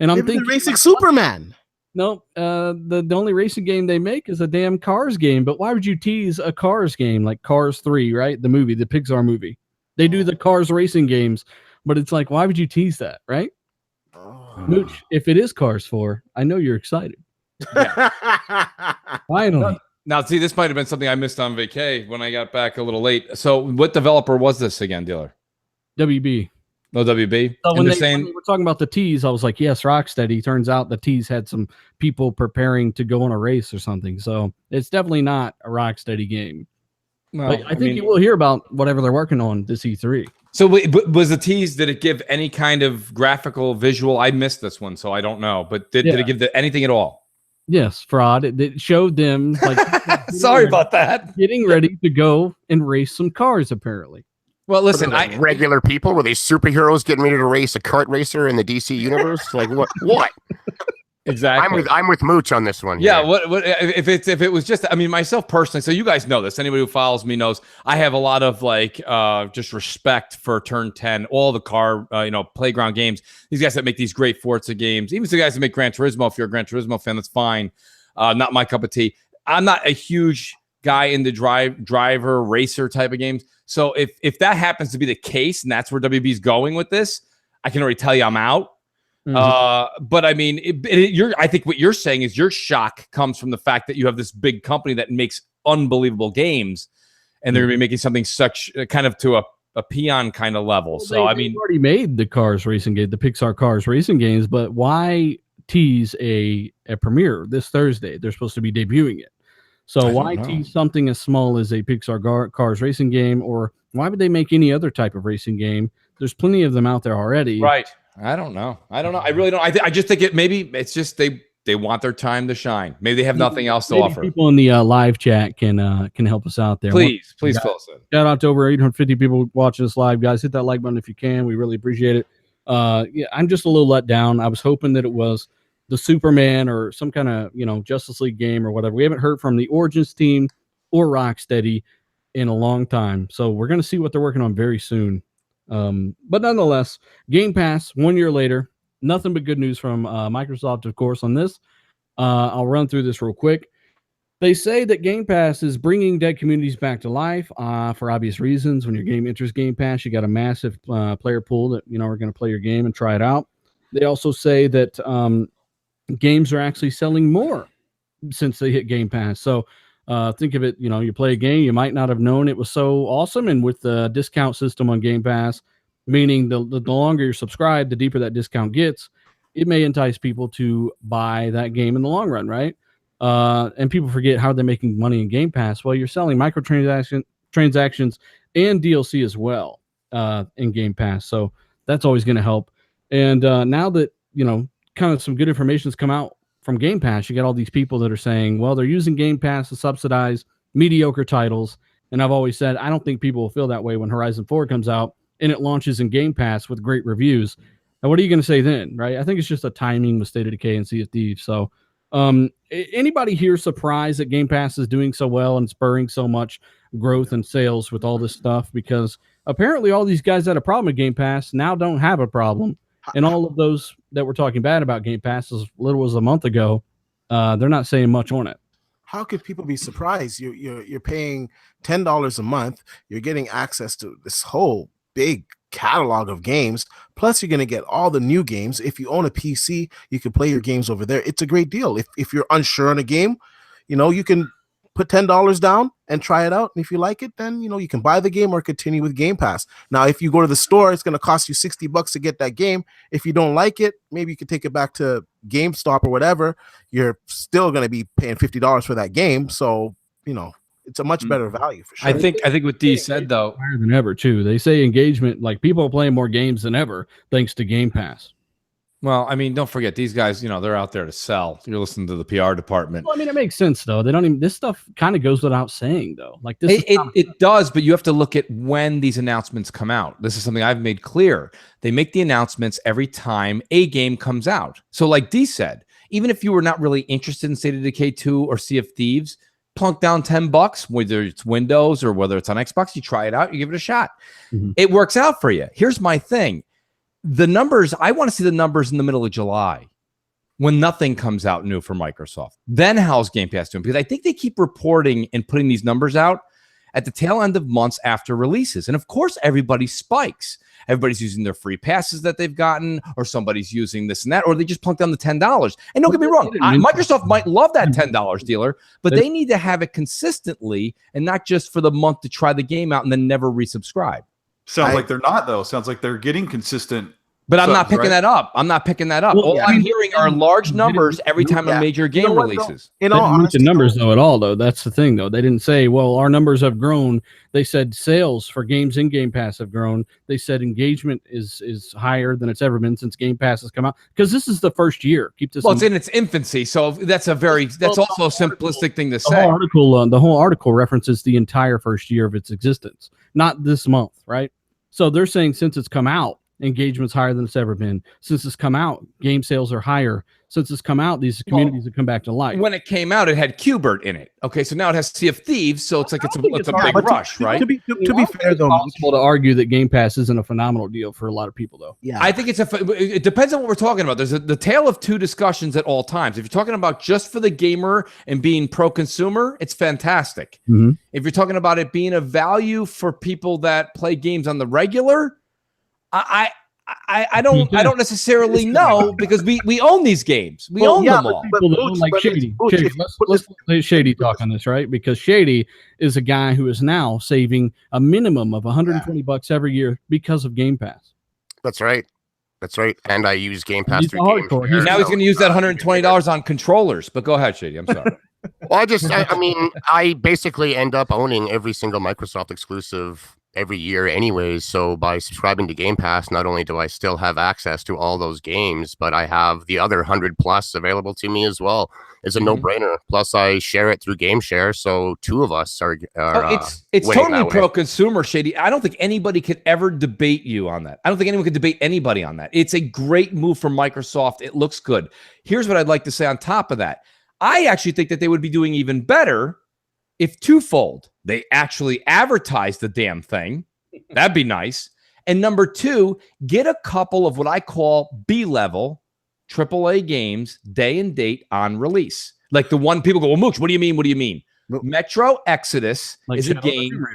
And I'm thinking racing Superman. No, the only racing game they make is a damn Cars game. But why would you tease a Cars game like Cars 3, right? The movie, the Pixar movie. They do the Cars racing games, but it's like, why would you tease that, right? Mooch, if it is Cars 4, I know you're excited. Yeah. Finally. Now, see, this might have been something I missed on vacay when I got back a little late. So what developer was this again, Dealer? WB. No WB. So And when they're they saying were talking about the tees, I was like, yes, Rocksteady. Turns out the tees had some people preparing to go on a race or something. So it's definitely not a Rocksteady game. well, But I think you will hear about whatever they're working on this E3. So wait, but was the tease, did it give any kind of graphical visual? I missed this one, so I don't know. But did it give anything at all? Yes, fraud. It showed them like Sorry about that. getting ready to go and race some cars, apparently. Well, listen, Like regular people, were they superheroes getting ready to race a kart racer in the DC universe? Like what? What? exactly. I'm with Mooch on this one. Yeah, here. what if it was just, I mean, myself personally, so you guys know this, anybody who follows me knows I have a lot of like just respect for Turn 10, all the car playground games, these guys that make these great Forza games, even the guys that make Gran Turismo. If you're a Gran Turismo fan, that's fine. Not my cup of tea. I'm not a huge guy in the driver racer type of games. So if that happens to be the case and that's where WB's going with this, I can already tell you I'm out. But I mean, I think what you're saying is your shock comes from the fact that you have this big company that makes unbelievable games, and they're going to be making something such kind of to a peon kind of level. Well, so I mean, they've already made the Cars racing game, the Pixar Cars racing games, but why tease a premiere this Thursday? They're supposed to be debuting it. So why tease something as small as a Pixar Cars racing game, or why would they make any other type of racing game? There's plenty of them out there already. Right. I don't know. I really don't. I just think maybe it's just they want their time to shine. Maybe they have nothing else to offer. People in the live chat can help us out there. Please fill us in. Shout out to over 850 people watching us live, guys. Hit that like button if you can. We really appreciate it. Yeah, I'm just a little let down. I was hoping that it was the Superman or some kind of Justice League game or whatever. We haven't heard from the Origins team or Rocksteady in a long time, so we're gonna see what they're working on very soon. But nonetheless, Game Pass 1 year later, nothing but good news from Microsoft, of course, on this. I'll run through this real quick. They say that Game Pass is bringing dead communities back to life for obvious reasons. When your game enters Game Pass, you got a massive player pool that are going to play your game and try it out. They also say that games are actually selling more since they hit Game Pass. So think of it, you play a game, you might not have known it was so awesome. And with the discount system on Game Pass, meaning the longer you're subscribed, the deeper that discount gets, it may entice people to buy that game in the long run, right? And people forget how they're making money in Game Pass. Well, you're selling transactions and DLC as well in Game Pass. So that's always going to help. And now that, kind of some good information has come out from Game Pass, you got all these people that are saying, well, they're using Game Pass to subsidize mediocre titles. And I've always said, I don't think people will feel that way when Horizon 4 comes out and it launches in Game Pass with great reviews. Now, what are you going to say then, right? I think it's just a timing with State of Decay and Sea of Thieves. So anybody here surprised that Game Pass is doing so well and spurring so much growth and sales with all this stuff? Because apparently all these guys that had a problem with Game Pass now don't have a problem. And all of those that were talking bad about Game Pass as little as a month ago, they're not saying much on it. How could people be surprised? You're paying $10 a month. You're getting access to this whole big catalog of games. Plus, you're going to get all the new games. If you own a PC, you can play your games over there. It's a great deal. If you're unsure on a game, you can put $10 down and try it out. And if you like it, then, you can buy the game or continue with Game Pass. Now, if you go to the store, it's going to cost you $60 to get that game. If you don't like it, maybe you can take it back to GameStop or whatever. You're still going to be paying $50 for that game. So, it's a much better value for sure. I think what Dee said though, higher than ever too. They say engagement, like people are playing more games than ever thanks to Game Pass. Well, I mean, don't forget these guys, they're out there to sell. You're listening to the PR department. Well, I mean, it makes sense though. They don't even, this stuff kind of goes without saying though. Like this, it does, but you have to look at when these announcements come out. This is something I've made clear. They make the announcements every time a game comes out. So like Dee said, even if you were not really interested in State of Decay 2 or Sea of Thieves, plunk down $10, whether it's Windows or whether it's on Xbox, you try it out, you give it a shot. Mm-hmm. It works out for you. Here's my thing. The numbers, I want to see the numbers in the middle of July when nothing comes out new for Microsoft. Then how's Game Pass doing? Because I think they keep reporting and putting these numbers out at the tail end of months after releases. And of course, everybody spikes. Everybody's using their free passes that they've gotten, or somebody's using this and that, or they just plunk down the $10. And don't get me wrong, Microsoft might love that $10 dealer, but they need to have it consistently and not just for the month to try the game out and then never resubscribe. Sounds like they're not though. Sounds like they're getting consistent. But I'm subs, not picking right? that up. I'm not picking that up. Well, All yeah. I'm hearing are large numbers every time a major game know what, though? releases. In They all didn't honesty, mention numbers though at all though. That's the thing though. They didn't say, well, our numbers have grown. They said sales for games in Game Pass have grown. They said engagement is higher than it's ever been since Game Pass has come out. Because this is the first year. Keep this. Well, it's in its infancy, so that's also a simplistic thing to say. The whole article references the entire first year of its existence, not this month, right? So they're saying since it's come out, engagement's higher than it's ever been. Since it's come out, game sales are higher. Since it's come out, these communities have come back to life. When it came out, it had Qbert in it. Okay, so now it has Sea of Thieves, so it's like it's a big rush, right? To be fair, though, It's possible to argue that Game Pass isn't a phenomenal deal for a lot of people, though. yeah, I think it depends on what we're talking about. There's the tale of two discussions at all times. If you're talking about just for the gamer and being pro-consumer, it's fantastic. Mm-hmm. If you're talking about it being a value for people that play games on the regular, I don't necessarily know because we own these games. We own them all. People that don't like Shady. Let's let Shady talk on this, right? Because Shady is a guy who is now saving a minimum of $120 every year because of Game Pass. That's right. That's right. And I use Game Pass He's through Game hardcore. Share, Now he's so, going to use that $120 on controllers. But go ahead, Shady. I'm sorry. Well, I mean, I basically end up owning every single Microsoft exclusive every year anyways. So by subscribing to Game Pass, not only do I still have access to all those games, but I have the other 100 plus available to me as well. It's a no-brainer. Plus I share it through Game Share. So two of us are it's winning totally that way. pro-consumer, Shady. I don't think anybody could ever debate you on that. I don't think anyone could debate anybody on that. It's a great move from Microsoft. It looks good. Here's what I'd like to say on top of that. I actually think that they would be doing even better if twofold. They actually advertise the damn thing. That'd be nice. And number two, get a couple of what I call B-level AAA games day and date on release. Like the one people go, well, Mooch, what do you mean? What do you mean? Metro Exodus is a game.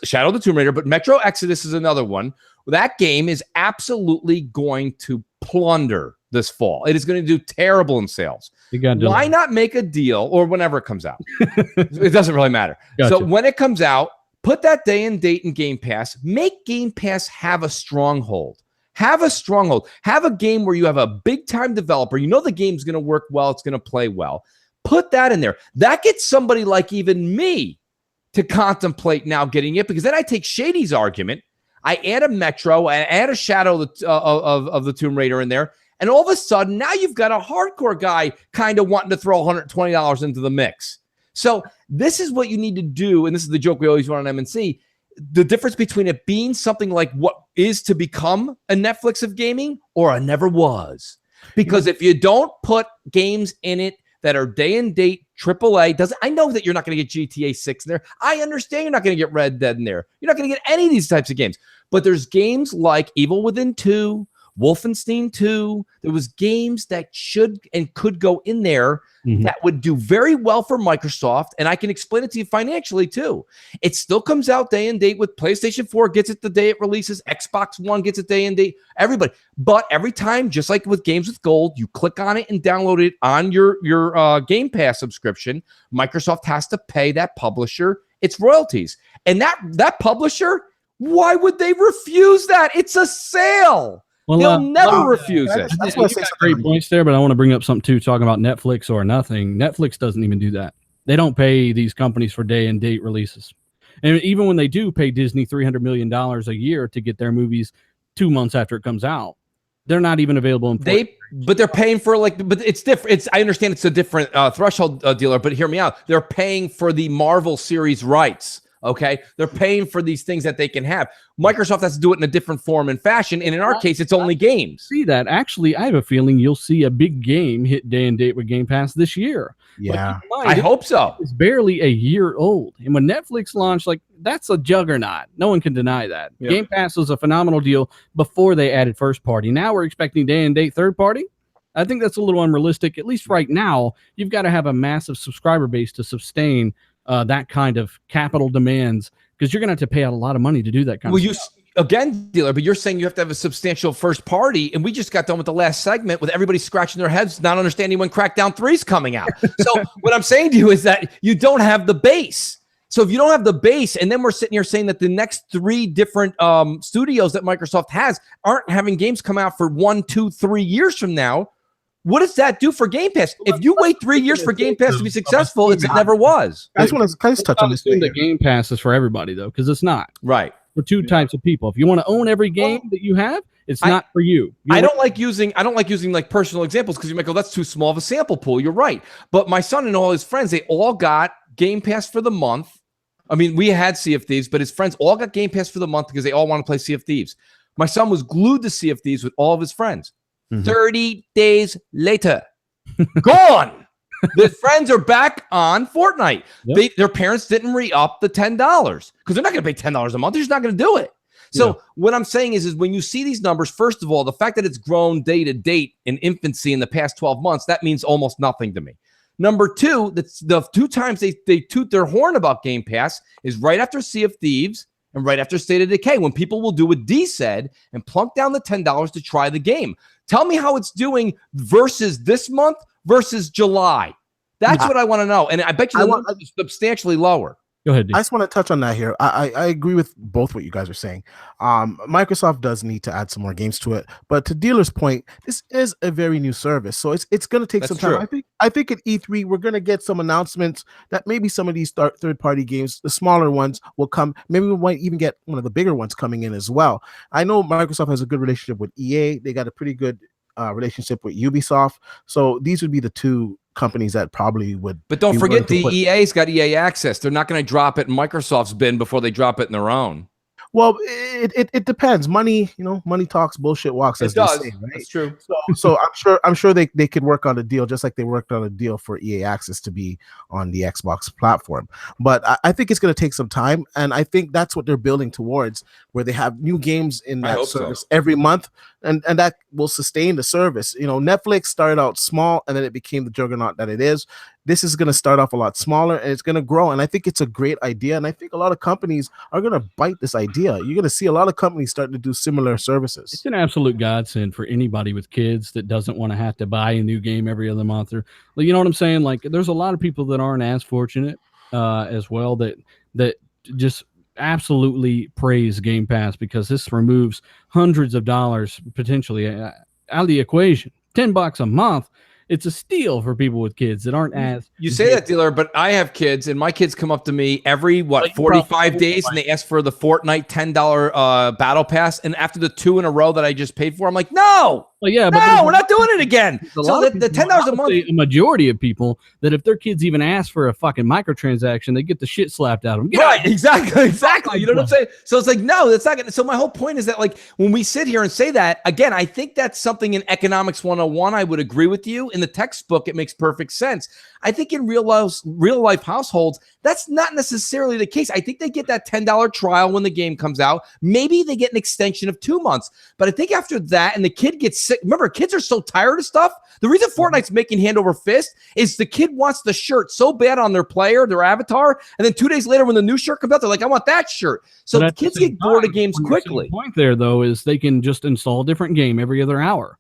Shadow of the Tomb Raider, but Metro Exodus is another one. That game is absolutely going to plunder this fall. It is going to do terrible in sales. Why not make a deal, or whenever it comes out? It doesn't really matter. Gotcha. So when it comes out, put that day and date in Game Pass. Make Game Pass have a stronghold. Have a stronghold. Have a game where you have a big-time developer. You know the game's going to work well. It's going to play well. Put that in there. That gets somebody like even me to contemplate now getting it, because then I take Shady's argument. I add a Metro, I add a Shadow of the Tomb Raider in there, and all of a sudden, now you've got a hardcore guy kind of wanting to throw $120 into the mix. So this is what you need to do, and this is the joke we always run on MNC. The difference between it being something like what is to become a Netflix of gaming or a never was. Because if you don't put games in it that are day and date AAA, I know that you're not going to get GTA 6 in there. I understand you're not going to get Red Dead in there. You're not going to get any of these types of games. But there's games like Evil Within 2, Wolfenstein 2. There was games that should and could go in there that would do very well for Microsoft, and I can explain it to you financially too. It still comes out day and date with PlayStation 4 gets it the day it releases, Xbox One gets it day and date, everybody. But every time, just like with Games with Gold, you click on it and download it on your Game Pass subscription, Microsoft has to pay that publisher its royalties. And that publisher, why would they refuse that? It's a sale. Well, they'll never refuse it. That's why I say great points there, but I want to bring up something too, talking about Netflix or nothing. Netflix doesn't even do that. They don't pay these companies for day and date releases. And even when they do pay Disney $300 million a year to get their movies 2 months after it comes out, they're not even available in but they're paying for but it's different. I understand it's a different threshold dealer, but hear me out. They're paying for the Marvel series rights. Okay, they're paying for these things that they can have. Microsoft has to do it in a different form and fashion, and in our case, it's only games. See that? Actually, I have a feeling you'll see a big game hit day and date with Game Pass this year. Yeah, I hope so. It's barely a year old, and when Netflix launched, that's a juggernaut. No one can deny that. Yep. Game Pass was a phenomenal deal before they added first party. Now we're expecting day and date third party. I think that's a little unrealistic. At least right now, you've got to have a massive subscriber base to sustain that kind of capital demands, because you're going to have to pay out a lot of money to do that kind of stuff. Again, dealer, but you're saying you have to have a substantial first party, and we just got done with the last segment with everybody scratching their heads, not understanding when Crackdown 3 is coming out. So what I'm saying to you is that you don't have the base. So if you don't have the base, and then we're sitting here saying that the next 3 different studios that Microsoft has aren't having games come out for 1, 2, 3 years from now, what does that do for Game Pass? If you wait 3 years for Game Pass to be successful, it never was. I just want to touch on this. The Game Pass is for everybody though, because it's not. Right. For 2 types of people. If you want to own every game that you have, it's not for you. I don't like using like personal examples because you might go, that's too small of a sample pool. You're right. But my son and all his friends, they all got Game Pass for the month. I mean, we had Sea of Thieves, but his friends all got Game Pass for the month because they all want to play Sea of Thieves. My son was glued to Sea of Thieves with all of his friends. 30 days later, gone. The friends are back on Fortnite. Yep. Their parents didn't re-up the $10 because they're not going to pay $10 a month. They're just not going to do it. So what I'm saying is when you see these numbers, first of all, the fact that it's grown day to date in infancy in the past 12 months, that means almost nothing to me. Number 2, that's the 2 times they toot their horn about Game Pass is right after Sea of Thieves and right after State of Decay, when people will do what D said and plunk down the $10 to try the game. Tell me how it's doing versus this month versus July. That's what I want to know. And I bet you the number is substantially lower. Go ahead, D. I just want to touch on that here. I agree with both what you guys are saying. Microsoft does need to add some more games to it, but to Dealer's point, this is a very new service, so it's going to take some time. I think at E3 we're going to get some announcements that maybe some of these third-party games, the smaller ones, will come. Maybe we might even get one of the bigger ones coming in as well. I know Microsoft has a good relationship with EA. They got a pretty good relationship with Ubisoft, so these would be the 2 companies that probably would. But don't forget, the EA's got EA Access. They're not going to drop it in Microsoft's bin before they drop it in their own. Well, it depends. Money, money talks, bullshit walks. As it does. They say, right? That's true. So I'm sure they could work on a deal just like they worked on a deal for EA Access to be on the Xbox platform. But I think it's going to take some time, and I think that's what they're building towards, where they have new games in that service every month, and that will sustain the service. Netflix started out small, and then it became the juggernaut that it is. This is going to start off a lot smaller, and it's going to grow. And I think it's a great idea. And I think a lot of companies are going to bite this idea. You're going to see a lot of companies starting to do similar services. It's an absolute godsend for anybody with kids that doesn't want to have to buy a new game every other month. Or, you know what I'm saying? Like, there's a lot of people that aren't as fortunate as well that just absolutely praise Game Pass because this removes hundreds of dollars potentially out of the equation. $10 a month. It's a steal for people with kids that aren't as. You say that, Dealer, but I have kids, and my kids come up to me every 45 days, and they ask for the Fortnite $10 battle pass. And after the 2 in a row that I just paid for, I'm like, no. Well, yeah, but we're not doing it again. So the $10 a month. A majority of people that if their kids even ask for a fucking microtransaction, they get the shit slapped out of them. Right, exactly. You know what I'm saying? So it's like, no, that's not gonna. So my whole point is that, like, when we sit here and say that, again, I think that's something in Economics 101. I would agree with you. In the textbook, it makes perfect sense. I think in real life households, that's not necessarily the case. I think they get that $10 trial when the game comes out. Maybe they get an extension of 2 months. But I think after that, and the kid gets sick. Remember, kids are so tired of stuff. The reason Fortnite's making hand over fist is the kid wants the shirt so bad on their player, their avatar, and then 2 days later when the new shirt comes out, they're like, I want that shirt. So the kids get bored of games quickly. The point there, though, is they can just install a different game every other hour.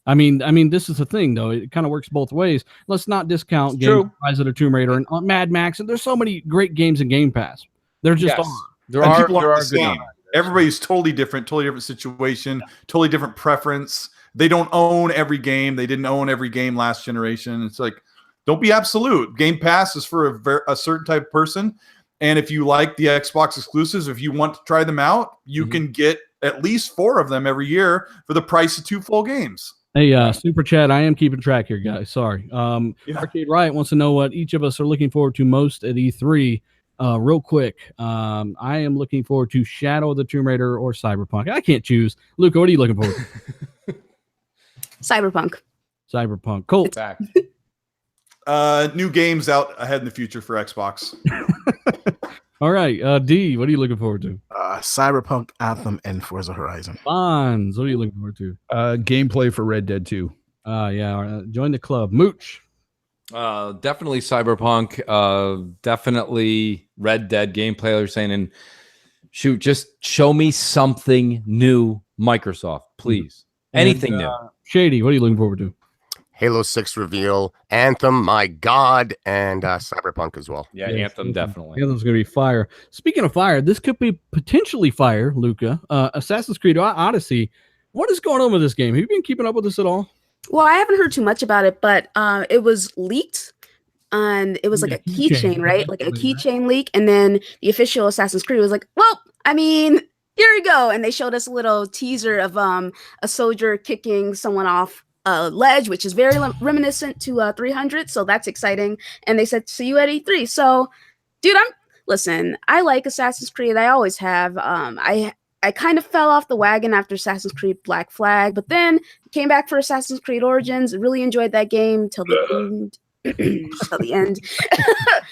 I mean, this is the thing, though. It kind of works both ways. Let's not discount games like Rise of the Tomb Raider and Mad Max. And there's so many great games in Game Pass. There just are. There are good games. Everybody's totally different situation, totally different preference. They don't own every game. They didn't own every game last generation. It's like, don't be absolute. Game Pass is for a certain type of person. And if you like the Xbox exclusives, if you want to try them out, you can get at least 4 of them every year for the price of 2 full games. Hey, Super Chat, I am keeping track here, guys. Sorry. Arcade Riot wants to know what each of us are looking forward to most at E3. Real quick, I am looking forward to Shadow of the Tomb Raider or Cyberpunk. I can't choose. Luca, what are you looking forward to? Cyberpunk. Cool. Back. New games out ahead in the future for Xbox. All right, D, what are you looking forward to? Cyberpunk, Anthem, and Forza Horizon. Bonds, what are you looking forward to? Gameplay for Red Dead 2. Join the club. Mooch. Definitely Cyberpunk. Definitely Red Dead gameplay. They're saying, and shoot, just show me something new, Microsoft, please. Anything new. Shady, what are you looking forward to? Halo 6 reveal, Anthem, my God, and Cyberpunk as well. Yeah, Yes, Anthem definitely. Anthem's going to be fire. Speaking of fire, this could be potentially fire, Luca. Assassin's Creed Odyssey. What is going on with this game? Have you been keeping up with this at all? Well, I haven't heard too much about it, but it was leaked. And it was like Yeah, a keychain, keychain, right? Like a definitely, keychain leak. And then the official Assassin's Creed was like, well, I mean, here we go. And they showed us a little teaser of a soldier kicking someone off a ledge, which is very reminiscent to 300. So that's exciting. And they said, see you at E3. So, dude, listen, I like Assassin's Creed. I always have. I kind of fell off the wagon after Assassin's Creed Black Flag, but then came back for Assassin's Creed Origins. Really enjoyed that game till the end. Till the end.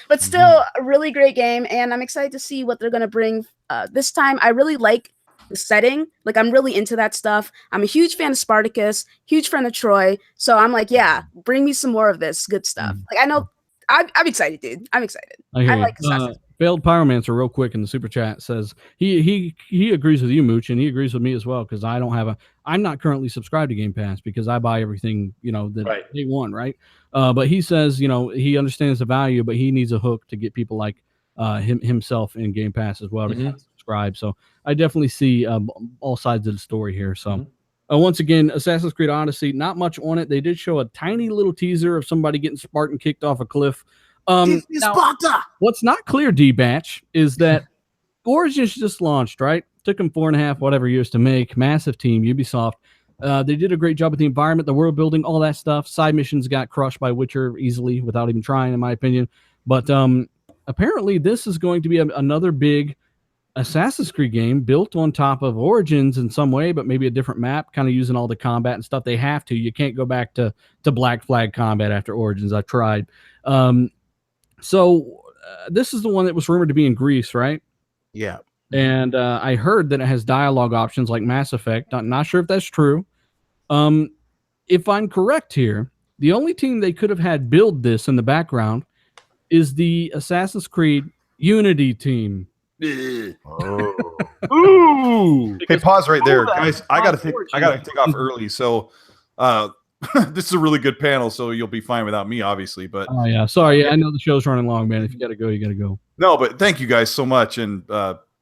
But still a really great game, and I'm excited to see what they're going to bring this time. I really like the setting. Like, I'm really into that stuff. I'm a huge fan of Spartacus, huge fan of Troy, so I'm like, yeah, bring me some more of this good stuff. Like, I know I'm excited, dude. I'm excited. I like Assassin's Failed Pyromancer real quick in the super chat says he agrees with you, Mooch, and he agrees with me as well, because I'm not currently subscribed to Game Pass because I buy everything, that day one, right? But he says, he understands the value, but he needs a hook to get people like himself in Game Pass as well to kind of subscribe. So I definitely see all sides of the story here. So once again, Assassin's Creed Odyssey, not much on it. They did show a tiny little teaser of somebody getting Spartan kicked off a cliff. Now, what's not clear, D-Batch, is that Origins just launched, right? Took them 4.5 years to make. Massive team, Ubisoft. They did a great job with the environment, the world building, all that stuff. Side missions got crushed by Witcher easily without even trying, in my opinion. But apparently this is going to be another big Assassin's Creed game built on top of Origins in some way, but maybe a different map, kind of using all the combat and stuff. They have to. You can't go back to Black Flag combat after Origins. I've tried. So this is the one that was rumored to be in Greece, right? Yeah. And I heard that it has dialogue options like Mass Effect. Not sure if that's true. If I'm correct here, the only team they could have had build this in the background is the Assassin's Creed Unity team. Oh. Ooh. Hey, pause right there, guys. I gotta take off early. So this is a really good panel, so you'll be fine without me, obviously. But oh yeah, sorry, I know the show's running long, man. If you gotta go, you gotta go. No, but thank you guys so much, and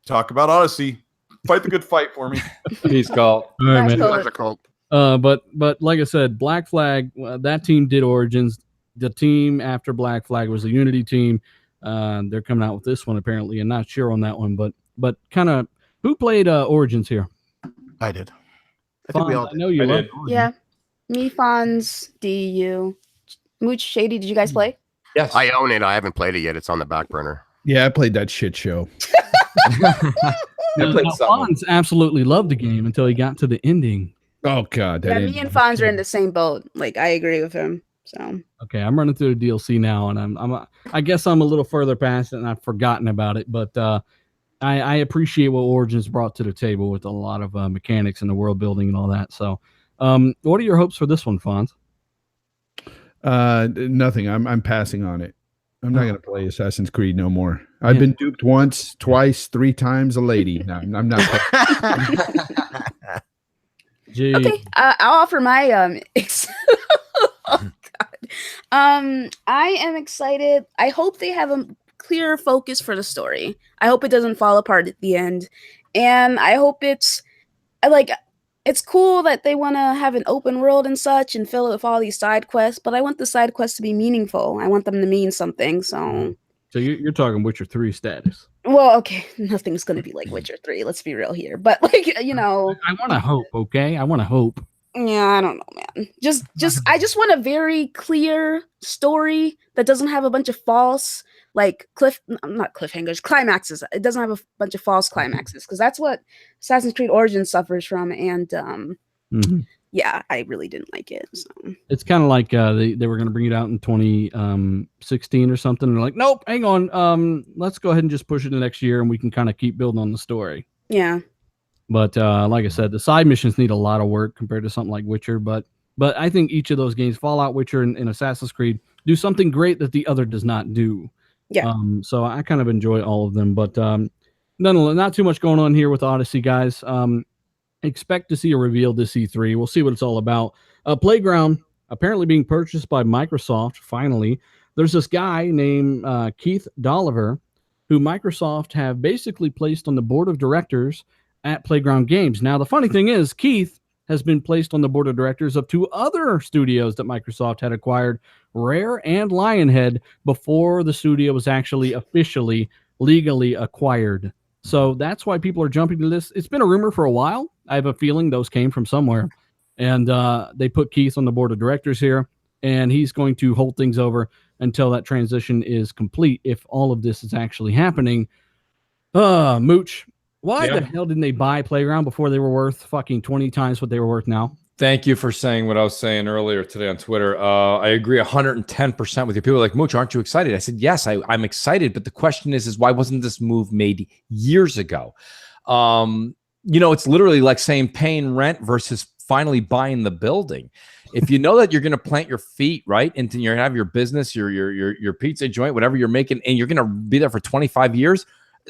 talk about Odyssey. Fight the good fight for me. Peace, Colt. All right, man. Pleasure, Colt. But like I said, Black Flag, that team did Origins. The team after Black Flag was the Unity team. They're coming out with this one apparently, and not sure on that one, but kind of who played Origins here? I did. I think we all I did. know you did. Yeah. Me, Fonz, DU. Mooch, Shady, did you guys play? Yes. I own it. I haven't played it yet. It's on the back burner. Yeah, I played that shit show. I played some. Fonz absolutely loved the game until he got to the ending. Oh God, Yeah, me and Fonz are in the same boat. Like, I agree with him. So Okay, I'm running through the DLC now, and I guess I'm a little further past it, and I've forgotten about it. But I appreciate what Origins brought to the table with a lot of mechanics and the world building and all that. So, what are your hopes for this one, Fonz? Nothing. I'm passing on it. I'm not gonna play Assassin's Creed no more. I've been duped once, twice, 3 times a lady. No, I'm not. Gee. okay, I'll offer my oh God. I am excited. I hope they have a clear focus for the story. I hope it doesn't fall apart at the end, and I hope it's cool that they want to have an open world and such and fill it with all these side quests, but I want the side quests to be meaningful. I want them to mean something. So you're talking Witcher 3 status. well, okay, nothing's going to be like Witcher 3. Let's be real here. But I want to hope, okay? I want to hope. yeah, I don't know, man. I just want a very clear story that doesn't have a bunch of false not cliffhangers, climaxes. It doesn't have a bunch of false climaxes, because that's what Assassin's Creed Origins suffers from. And yeah, I really didn't like it. So. It's kind of like they were going to bring it out in 2016 or something. And they're like, nope, hang on. Let's go ahead and just push it to next year, and we can kind of keep building on the story. Yeah. But like I said, the side missions need a lot of work compared to something like Witcher. But I think each of those games, Fallout, Witcher, and Assassin's Creed, do something great that the other does not do. Yeah. So I kind of enjoy all of them. But nonetheless, not too much going on here with Odyssey, guys. Expect to see a reveal this E3. We'll see what it's all about. Playground apparently being purchased by Microsoft. Finally, there's this guy named Keith Dolliver, who Microsoft have basically placed on the board of directors at Playground Games. Now, the funny thing is, Keith has been placed on the board of directors of 2 other studios that Microsoft had acquired, Rare and Lionhead, before the studio was actually officially, legally acquired. So that's why people are jumping to this. It's been a rumor for a while. I have a feeling those came from somewhere. And they put Keith on the board of directors here, and he's going to hold things over until that transition is complete, if all of this is actually happening. Mooch, why the hell didn't they buy Playground before they were worth fucking 20 times what they were worth now? Thank you for saying what I was saying earlier today on Twitter. I agree 110% with you. People are like, Mooch, aren't you excited? I said, yes, I'm excited. But the question is why wasn't this move made years ago? It's literally like saying paying rent versus finally buying the building. If you know that you're going to plant your feet right into you're going to have your business, your pizza joint, whatever you're making, and you're going to be there for 25 years,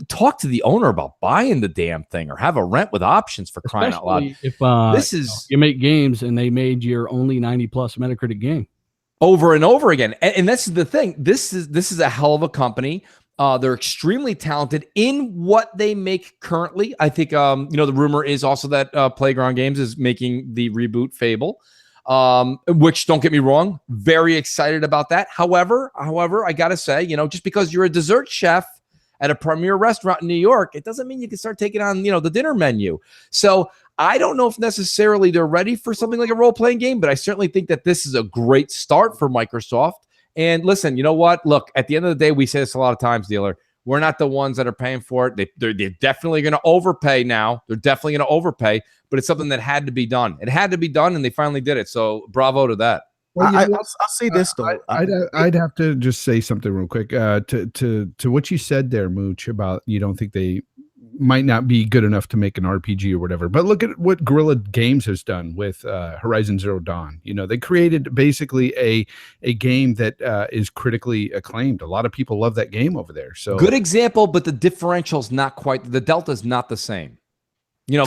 talk to the owner about buying the damn thing or have a rent with options, for crying out loud. If you make games and they made your only 90 plus Metacritic game over and over again. And that's the thing. This is a hell of a company. They're extremely talented in what they make currently. I think, the rumor is also that Playground Games is making the reboot Fable, which, don't get me wrong, very excited about that. However, I got to say, just because you're a dessert chef at a premier restaurant in New York, it doesn't mean you can start taking on, the dinner menu. So I don't know if necessarily they're ready for something like a role-playing game, but I certainly think that this is a great start for Microsoft. And listen, you know what? Look, at the end of the day, we say this a lot of times, dealer. We're not the ones that are paying for it. They're definitely going to overpay now. They're definitely going to overpay, but it's something that had to be done. It had to be done, and they finally did it. So bravo to that. Well, I'll say this though. I'd have to just say something real quick to what you said there, Mooch, about you don't think they might not be good enough to make an RPG or whatever. But look at what Guerrilla Games has done with Horizon Zero Dawn. They created basically a game that is critically acclaimed. A lot of people love that game over there. So good example, but the differential's not quite. The delta's not the same.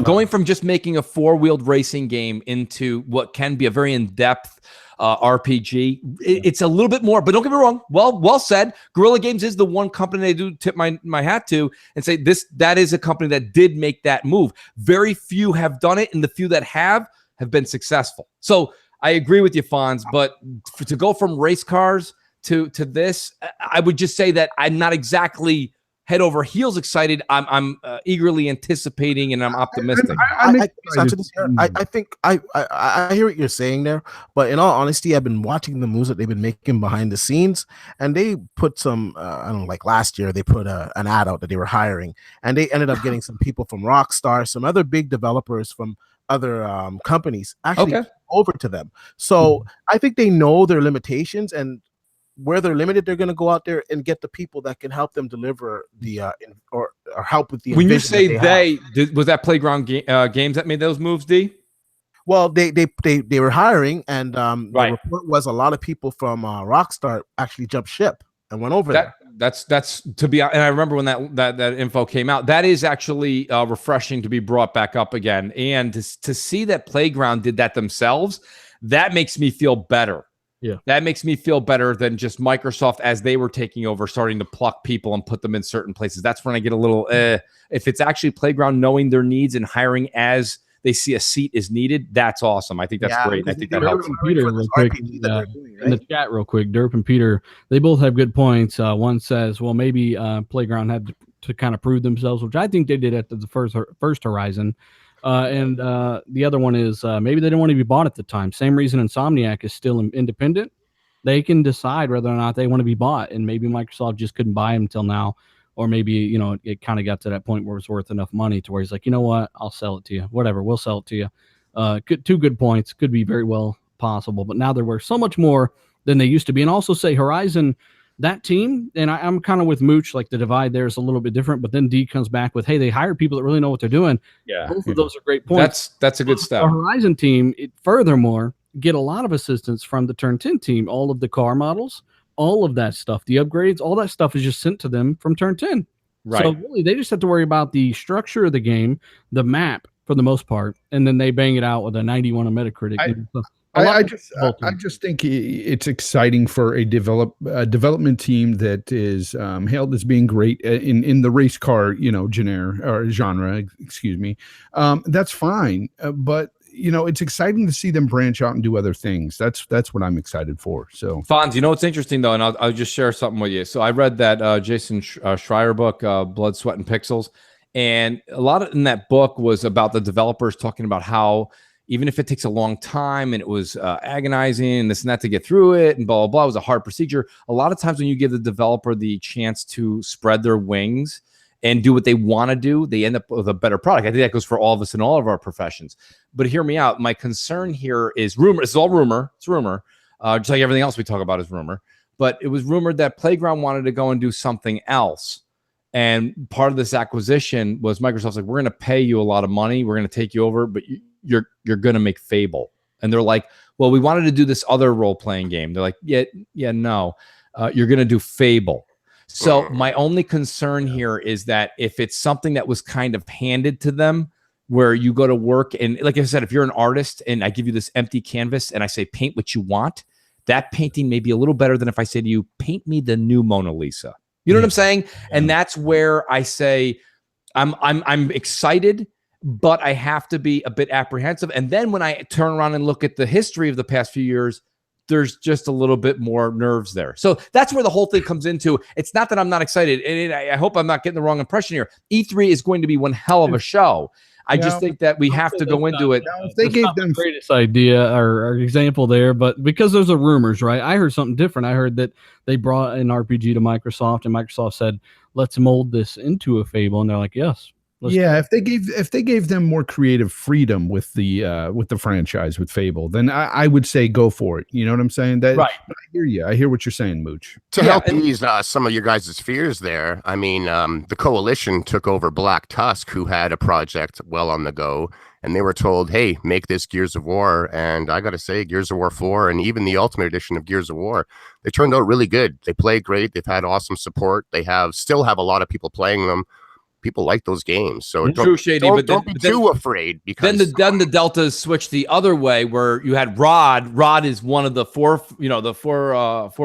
Going from just making a 4-wheeled racing game into what can be a very in-depth RPG. It's a little bit more, but don't get me wrong. Well said. Guerrilla Games is the one company I do tip my hat to and say that is a company that did make that move. Very few have done it, and the few that have been successful. So I agree with you, Fonz, but to go from race cars to this, I would just say that I'm not exactly head over heels excited. I'm eagerly anticipating, and I'm optimistic. I think I hear what you're saying there, but in all honesty, I've been watching the moves that they've been making behind the scenes, and they put some like last year they put an ad out that they were hiring, and they ended up getting some people from Rockstar, some other big developers from other companies actually over to them. So I think they know their limitations, and where they're limited, they're going to go out there and get the people that can help them deliver the or help with the. When you say was that Playground Games that made those moves, D? Well, they were hiring, and the report was a lot of people from Rockstar actually jumped ship and went over there. That's to be, and I remember when that info came out. That is actually refreshing to be brought back up again, and to see that Playground did that themselves, that makes me feel better. Yeah, that makes me feel better than just Microsoft as they were taking over, starting to pluck people and put them in certain places. That's when I get a little, if it's actually Playground knowing their needs and hiring as they see a seat is needed, that's awesome. I think that's great. I think that helps. Peter, real quick, in the chat, real quick, Derp and Peter, they both have good points. One says, well, maybe Playground had to kind of prove themselves, which I think they did at the first Horizon. And the other one is maybe they didn't want to be bought at the time. Same reason Insomniac is still independent. They can decide whether or not they want to be bought, and maybe Microsoft just couldn't buy them until now, or maybe it kind of got to that point where it's worth enough money to where he's like, you know what, I'll sell it to you. Whatever, we'll sell it to you. Two good points. Could be very well possible, but now they're worth so much more than they used to be. And also say Horizon. That team, and I'm kind of with Mooch, like the divide there is a little bit different, but then D comes back with, hey, they hire people that really know what they're doing. Yeah. Both of those are great points. That's a good step. The Horizon team, furthermore, get a lot of assistance from the Turn 10 team. All of the car models, all of that stuff, the upgrades, all that stuff is just sent to them from Turn 10. Right. So really, they just have to worry about the structure of the game, the map, for the most part, and then they bang it out with a 91 on Metacritic. I just think it's exciting for a development team that is hailed as being great in the race car, genre. Excuse me. That's fine, but it's exciting to see them branch out and do other things. That's what I'm excited for. So, Fonz, what's interesting though, and I'll just share something with you. So I read that Jason Schreier book, Blood, Sweat, and Pixels, and a lot in that book was about the developers talking about how, even if it takes a long time and it was agonizing and this and that to get through it and blah, blah, blah, it was a hard procedure. A lot of times when you give the developer the chance to spread their wings and do what they want to do, they end up with a better product. I think that goes for all of us in all of our professions. But hear me out. My concern here is rumor. It's all rumor. It's rumor. Just like everything else we talk about is rumor. But it was rumored that Playground wanted to go and do something else. And part of this acquisition was Microsoft's like, we're going to pay you a lot of money. We're going to take you over, but you're going to make Fable. And they're like, well, we wanted to do this other role-playing game. They're like, no, you're going to do Fable. So my only concern here is that if it's something that was kind of handed to them, where you go to work and, like I said, if you're an artist and I give you this empty canvas and I say, paint what you want, that painting may be a little better than if I say to you, paint me the new Mona Lisa. You know what I'm saying? Yeah. And that's where I say I'm excited, but I have to be a bit apprehensive. And then when I turn around and look at the history of the past few years, there's just a little bit more nerves there. So that's where the whole thing comes into. It's not that I'm not excited. And I hope I'm not getting the wrong impression here. E3 is going to be one hell of a show. I just think that we have to go into it. If they gave them the greatest idea or example there, but because those are rumors, right? I heard something different. I heard that they brought an RPG to Microsoft, and Microsoft said, "Let's mold this into a Fable," and they're like, "Yes." If they gave them more creative freedom with the franchise with Fable, then I would say go for it. You know what I'm saying? Right. I hear you. I hear what you're saying, Mooch. To help ease some of your guys' fears there, I mean, the Coalition took over Black Tusk, who had a project well on the go, and they were told, "Hey, make this Gears of War." And I got to say, Gears of War 4 and even the Ultimate Edition of Gears of War, they turned out really good. They play great. They've had awesome support. They still have a lot of people playing them. People like those games, so don't be too afraid. Because then the deltas switch the other way, where you had Rod. Rod is one of the four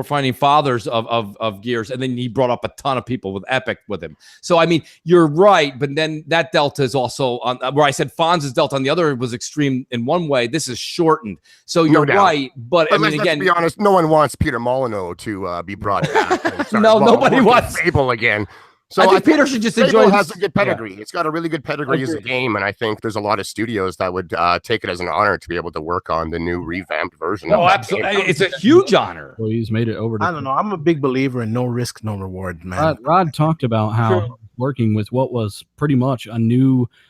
founding fathers of Gears, and then he brought up a ton of people with Epic with him. So I mean, you're right, but then that delta is also on where I said Fonz's delta on the other was extreme in one way. This is shortened, so you're right. But I mean, again, let's be honest, no one wants Peter Molyneux to be brought back. Nobody wants Fable again. So I think Peter should just enjoy. It has a good pedigree. Yeah. It's got a really good pedigree as a game, and I think there's a lot of studios that would take it as an honor to be able to work on the new revamped version. Oh, absolutely! It's a huge honor. Well, he's made it over. I don't know. I'm a big believer in no risk, no reward, man. Rod talked about how working with what was pretty much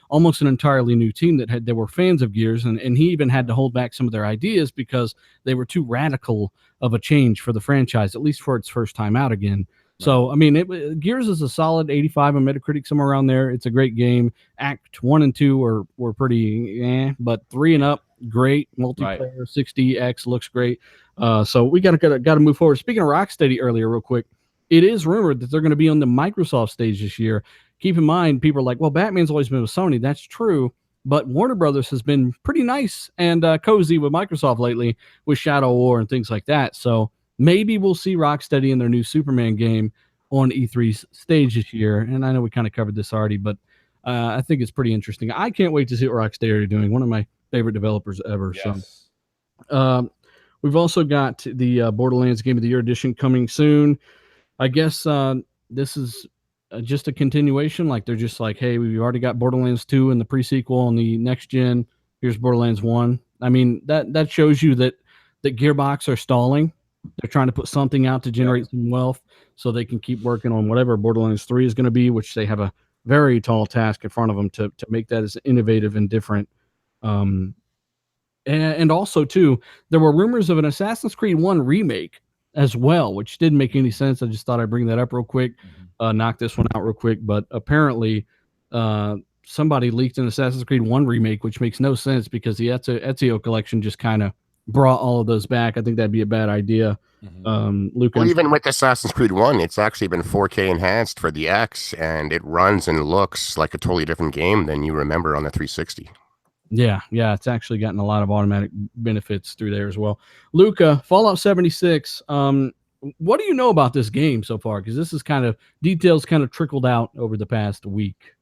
almost an entirely new team they were fans of Gears, and he even had to hold back some of their ideas because they were too radical of a change for the franchise, at least for its first time out again. So, I mean, Gears is a solid 85 on Metacritic, somewhere around there. It's a great game. Act 1 and 2 were pretty but 3 and up, great. Multiplayer, 60X looks great. So we got to move forward. Speaking of Rocksteady earlier, real quick, it is rumored that they're going to be on the Microsoft stage this year. Keep in mind, people are like, well, Batman's always been with Sony. That's true. But Warner Brothers has been pretty nice and cozy with Microsoft lately with Shadow War and things like that. So maybe we'll see Rocksteady in their new Superman game on E3's stage this year. And I know we kind of covered this already, but I think it's pretty interesting. I can't wait to see what Rocksteady are doing. One of my favorite developers ever. Yes. So we've also got the Borderlands Game of the Year edition coming soon. I guess this is just a continuation. Like they're just like, hey, we've already got Borderlands 2 and the pre-sequel on the next gen. Here's Borderlands 1. I mean, that shows you that Gearbox are stalling. They're trying to put something out to generate some wealth so they can keep working on whatever Borderlands 3 is going to be, which they have a very tall task in front of them to make that as innovative and different. And also, too, there were rumors of an Assassin's Creed 1 remake as well, which didn't make any sense. I just thought I'd bring that up real quick, knock this one out real quick. But apparently somebody leaked an Assassin's Creed 1 remake, which makes no sense because the Ezio collection just kind of brought all of those back. I think that'd be a bad idea. Luca. Well, even with Assassin's Creed 1, it's actually been 4K enhanced for the X, and it runs and looks like a totally different game than you remember on the 360. Yeah, it's actually gotten a lot of automatic benefits through there as well. Luca, Fallout 76. What do you know about this game so far? Because this is details trickled out over the past week.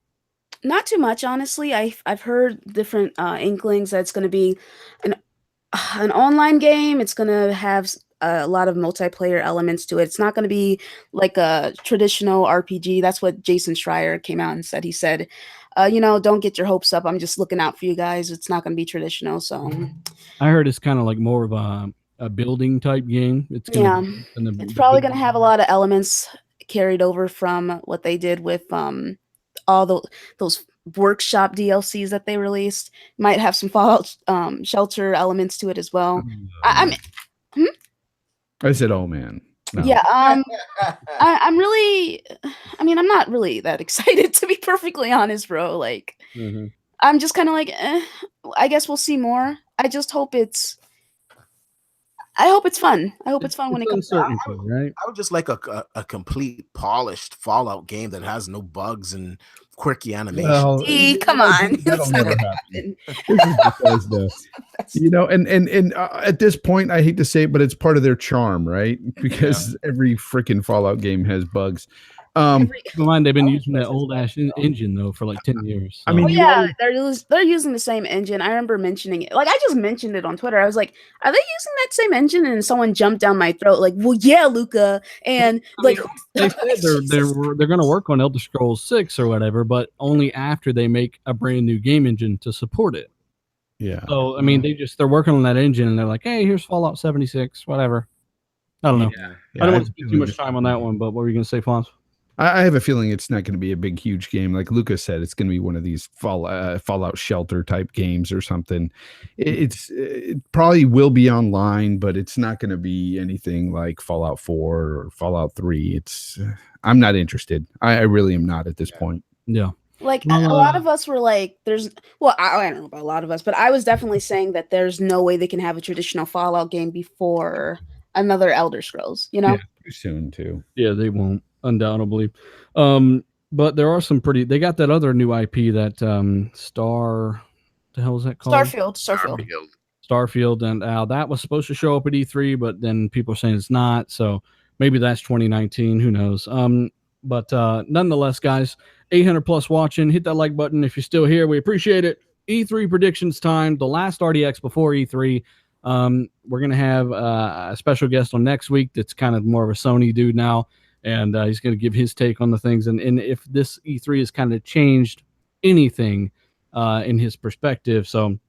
Not too much, honestly. I've heard different inklings that it's going to be an online game. It's going to have a lot of multiplayer elements to it. It's not going to be like a traditional RPG. That's what Jason Schreier came out and said. He said, don't get your hopes up. I'm just looking out for you guys. It's not going to be traditional. So I heard it's kind of like more of a building type game. It's probably going to have a lot of elements carried over from what they did with all those workshop DLCs that they released. Might have some Fallout Shelter elements to it as well. I said, oh man. No. Yeah, I'm not really that excited, to be perfectly honest, bro. Like, I'm just kind of like, I guess we'll see more. I just hope it's fun. I hope it's fun when it comes out. Right? I would just like a complete polished Fallout game that has no bugs and quirky animation. Well, come on. That'll never happen. And at this point, I hate to say it, but it's part of their charm, right? Because every freaking Fallout game has bugs. Keep in mind, they've been using that old ash engine though for like 10 years. So. I mean, they're using the same engine. I remember mentioning it. Like, I just mentioned it on Twitter. I was like, "Are they using that same engine?" And someone jumped down my throat, like, "Well, yeah, Luca." And they said they're going to work on Elder Scrolls 6 or whatever, but only after they make a brand new game engine to support it. Yeah. So I mean, they're working on that engine, and they're like, "Hey, here's Fallout 76, whatever." I don't know. Yeah, I don't want to spend too much time on that one, but what were you going to say, Fonz? I have a feeling it's not going to be a big, huge game. Like Lucas said, it's going to be one of these Fallout Shelter type games or something. It probably will be online, but it's not going to be anything like Fallout 4 or Fallout 3. I'm not interested. I really am not at this point. Yeah. Like, a lot of us were like, I don't know about a lot of us, but I was definitely saying that there's no way they can have a traditional Fallout game before another Elder Scrolls, Yeah, too soon too. Yeah, they won't. Undoubtedly. But there are some they got that other new IP that the hell is that called? Starfield, and that was supposed to show up at E3, but then people are saying it's not, so maybe that's 2019, who knows. But nonetheless, guys, 800 plus watching, hit that like button if you're still here. We appreciate it. E3 predictions time, the last RDX before E3. We're going to have a special guest on next week that's kind of more of a Sony dude now. And he's going to give his take on the things. And if this E3 has kind of changed anything in his perspective. So,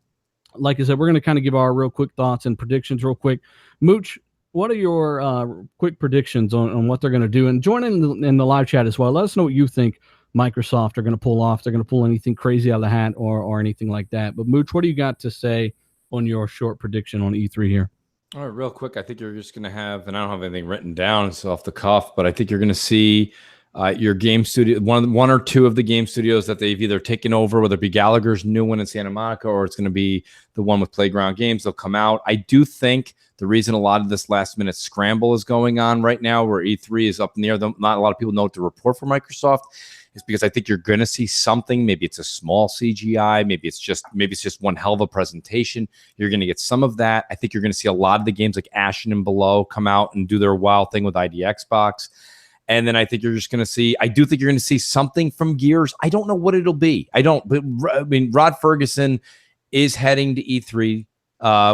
like I said, we're going to kind of give our real quick thoughts and predictions real quick. Mooch, what are your quick predictions on what they're going to do? And join in the live chat as well. Let us know what you think Microsoft are going to pull off. If they're going to pull anything crazy out of the hat or anything like that. But Mooch, what do you got to say on your short prediction on E3 here? All right, real quick. I think you're just going to have, and I don't have anything written down, it's off the cuff, but I think you're going to see your game studio, one or two of the game studios that they've either taken over, whether it be Gallagher's new one in Santa Monica, or it's going to be the one with Playground Games. They'll come out. I do think the reason a lot of this last minute scramble is going on right now, where E3 is up in the air, not a lot of people know what to report for Microsoft, is because I think you're going to see something. Maybe it's a small CGI. Maybe it's just one hell of a presentation. You're going to get some of that. I think you're going to see a lot of the games like Ashen and Below come out and do their wild thing with IDX box. And then I think you're just going to see, I do think you're going to see something from Gears. I don't know what it'll be. Rod Ferguson is heading to E3.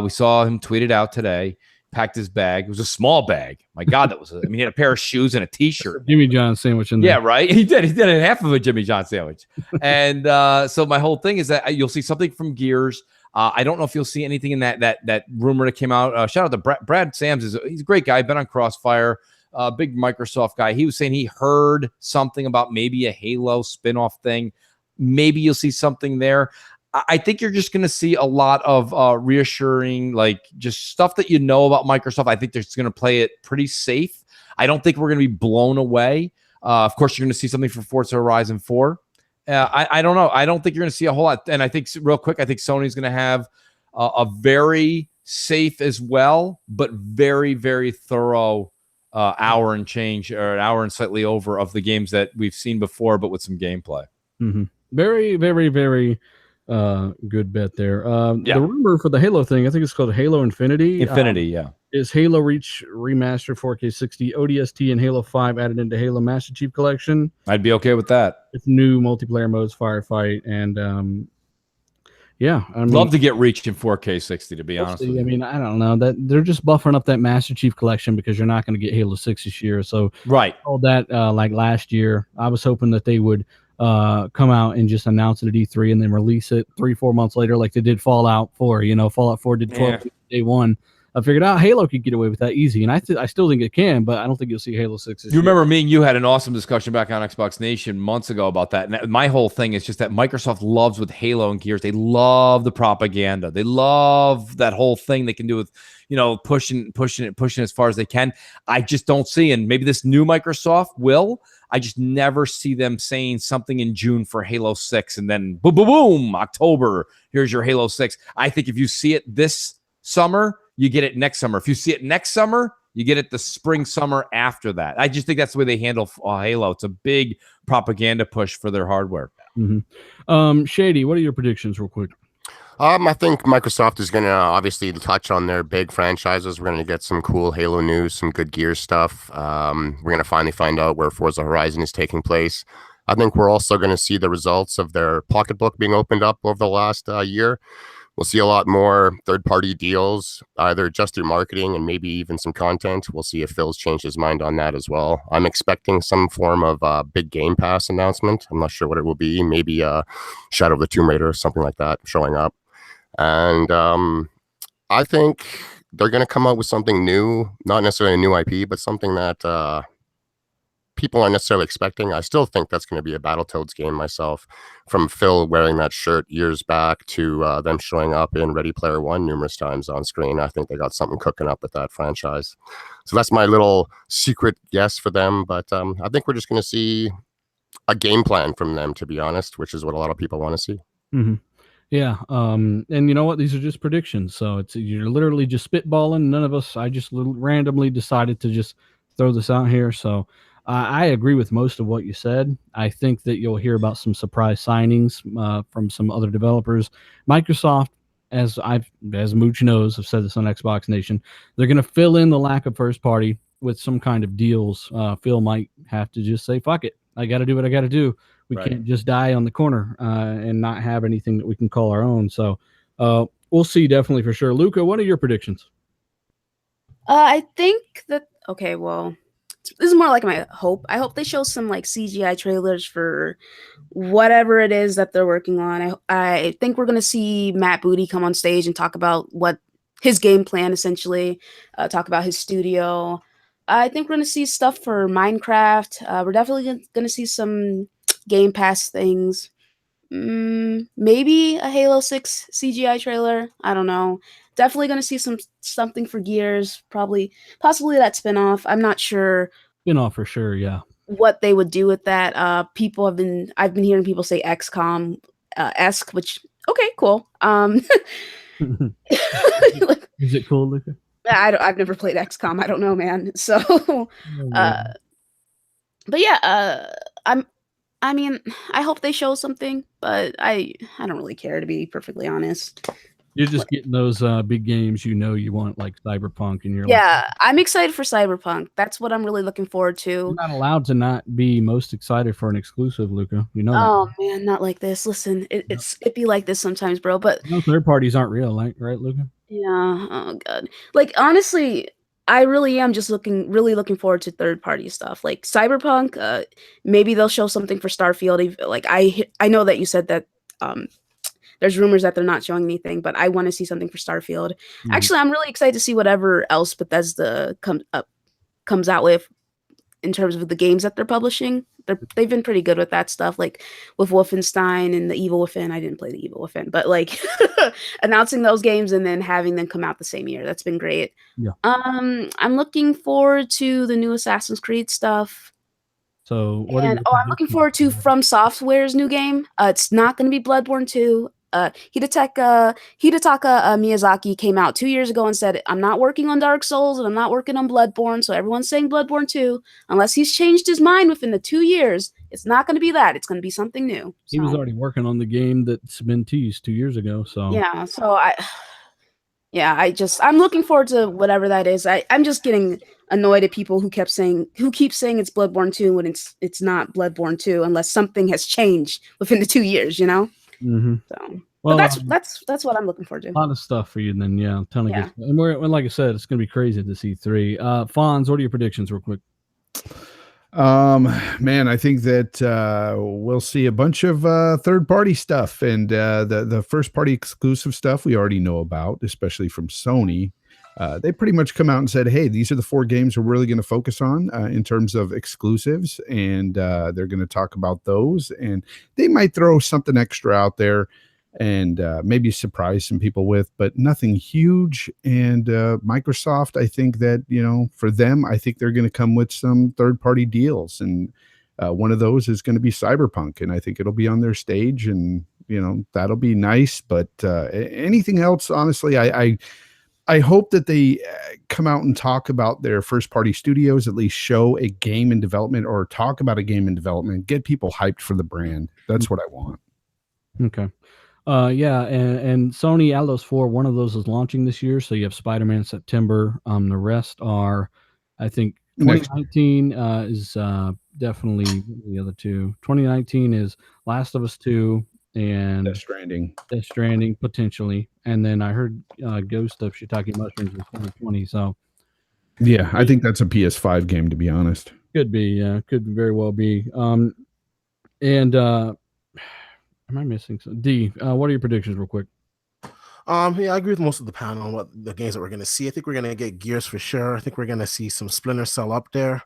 We saw him tweet it out today. Packed his bag. It was a small bag. My God, he had a pair of shoes and a T-shirt. Jimmy John sandwich in there. Yeah, right. He did a half of a Jimmy John sandwich. And so my whole thing is that you'll see something from Gears. I don't know if you'll see anything in that rumor that came out. Shout out to Brad Sams. He's a great guy. Been on Crossfire. Big Microsoft guy. He was saying he heard something about maybe a Halo spinoff thing. Maybe you'll see something there. I think you're just going to see a lot of reassuring, like just stuff that you know about Microsoft. I think they're just going to play it pretty safe. I don't think we're going to be blown away. Of course, you're going to see something for Forza Horizon 4. I don't know. I don't think you're going to see a whole lot. And I think real quick, I think Sony's going to have a very safe as well, but very, very thorough hour and change, or an hour and slightly over of the games that we've seen before, but with some gameplay. Mm-hmm. Very, very, very good bet there. Yeah. The rumor for the Halo thing, I think it's called Halo Infinity. Yeah. Is Halo Reach Remastered 4K 60 ODST and Halo 5 added into Halo Master Chief Collection? I'd be okay with that. With new multiplayer modes, firefight, and yeah, I mean, love to get Reach in 4K 60. To be honest, with you. I mean, I don't know that they're just buffering up that Master Chief Collection because you're not going to get Halo 6 this year. So right, all that like last year, I was hoping that they would come out and just announce it at E3 and then release it 3-4 months later, like they did Fallout 4. You know, Fallout 4 did 12 day one. I figured out Halo could get away with that easy, and I still think it can, but I don't think you'll see Halo 6 this year. Remember me and you had an awesome discussion back on Xbox Nation months ago about that. And my whole thing is just that Microsoft loves with Halo and Gears. They love the propaganda. They love that whole thing they can do with, you know, pushing as far as they can. I just don't see, and maybe this new Microsoft will. I just never see them saying something in June for Halo 6 and then boom, boom, boom, October, here's your Halo 6. I think if you see it this summer, you get it next summer. If you see it next summer, you get it the spring, summer after that. I just think that's the way they handle Halo. It's a big propaganda push for their hardware. Mm-hmm. Shady, what are your predictions real quick? I think Microsoft is going to obviously touch on their big franchises. We're going to get some cool Halo news, some good Gears stuff. We're going to finally find out where Forza Horizon is taking place. I think we're also going to see the results of their pocketbook being opened up over the last year. We'll see a lot more third-party deals, either just through marketing and maybe even some content. We'll see if Phil's changed his mind on that as well. I'm expecting some form of big Game Pass announcement. I'm not sure what it will be. Maybe Shadow of the Tomb Raider or something like that showing up. And I think they're going to come out with something new, not necessarily a new IP, but something that people aren't necessarily expecting. I still think that's going to be a Battletoads game myself, from Phil wearing that shirt years back to them showing up in Ready Player One numerous times on screen. I think they got something cooking up with that franchise. So that's my little secret guess for them. But I think we're just going to see a game plan from them, to be honest, which is what a lot of people want to see. Mm-hmm. Yeah. And you know what? These are just predictions. So you're literally just spitballing. None of us, I just randomly decided to just throw this out here. So I agree with most of what you said. I think that you'll hear about some surprise signings from some other developers. Microsoft, as Mooch knows, I've said this on Xbox Nation, they're going to fill in the lack of first party with some kind of deals. Phil might have to just say, fuck it. I got to do what I got to do. We can't just die on the corner and not have anything that we can call our own. So we'll see, definitely, for sure. Luca, what are your predictions? I think that, okay, well, this is more like my hope. I hope they show some like CGI trailers for whatever it is that they're working on. I think we're going to see Matt Booty come on stage and talk about what his game plan, essentially, talk about his studio. I think we're going to see stuff for Minecraft. We're definitely going to see some Game Pass things. Maybe a Halo 6 CGI trailer. I don't know. Definitely going to see something for Gears. Possibly that spinoff. I'm not sure. Spinoff for sure. Yeah. What they would do with that. I've been hearing people say XCOM esque, which okay, cool. Is it cool, Luca? I've never played XCOM. I don't know, man. So, but yeah, I mean, I hope they show something, but I don't really care, to be perfectly honest. You're just getting those big games you want, like Cyberpunk, and I'm excited for Cyberpunk. That's what I'm really looking forward to. You're not allowed to not be most excited for an exclusive, Luca. You know. Oh man, not like this. Listen, it be like this sometimes, bro. But third parties aren't real, right, Luca? Yeah. Oh god. Like honestly, I really am just really looking forward to third party stuff like Cyberpunk. Maybe they'll show something for Starfield. Like I know that you said that there's rumors that they're not showing anything, but I want to see something for Starfield. Mm-hmm. Actually, I'm really excited to see whatever else Bethesda comes out with in terms of the games that they're publishing. They've been pretty good with that stuff, like with Wolfenstein and the Evil Within. I didn't play the Evil Within, but like announcing those games and then having them come out the same year. That's been great. Yeah. I'm looking forward to the new Assassin's Creed stuff. So I'm looking forward to From Software's new game. It's not going to be Bloodborne 2. Hidetaka Miyazaki came out 2 years ago and said, I'm not working on Dark Souls and I'm not working on Bloodborne. So everyone's saying Bloodborne 2. Unless he's changed his mind within the 2 years, it's not going to be that. It's going to be something new. So, He was already working on the game that's been teased 2 years ago. So yeah. So I'm looking forward to whatever that is. I'm just getting annoyed at people who keep saying it's Bloodborne 2 when it's not Bloodborne 2 unless something has changed within the 2 years, you know? Mm-hmm. So Well, but that's what I'm looking forward to. A lot of stuff for you then, yeah. A ton of Yeah. good stuff. And like I said, it's gonna be crazy at the C3. Fonz, what are your predictions real quick? Man, I think that we'll see a bunch of third-party stuff, and the first-party exclusive stuff we already know about, especially from Sony. They pretty much come out and said, hey, these are the 4 games we're really going to focus on in terms of exclusives, and they're going to talk about those, and they might throw something extra out there and maybe surprise some people with, but nothing huge. And Microsoft, I think that, for them, I think they're going to come with some third-party deals, and one of those is going to be Cyberpunk, and I think it'll be on their stage, and that'll be nice. But anything else, honestly, I hope that they come out and talk about their first-party studios, at least show a game in development or talk about a game in development, get people hyped for the brand. That's what I want. Okay. Yeah, and Sony out of those 4, one of those is launching this year. So you have Spider-Man September. The rest are, I think, 2019 is definitely the other 2. 2019 is Last of Us 2 and Death Stranding potentially. And then I heard Ghost of Shiitake Mushrooms in 2020. So yeah, I think that's a PS5 game, to be honest. Could be, could very well be. Am I missing some? D, what are your predictions real quick? Yeah, I agree with most of the panel on what the games that we're going to see. I think we're going to get Gears for sure. I think we're going to see some Splinter Cell up there.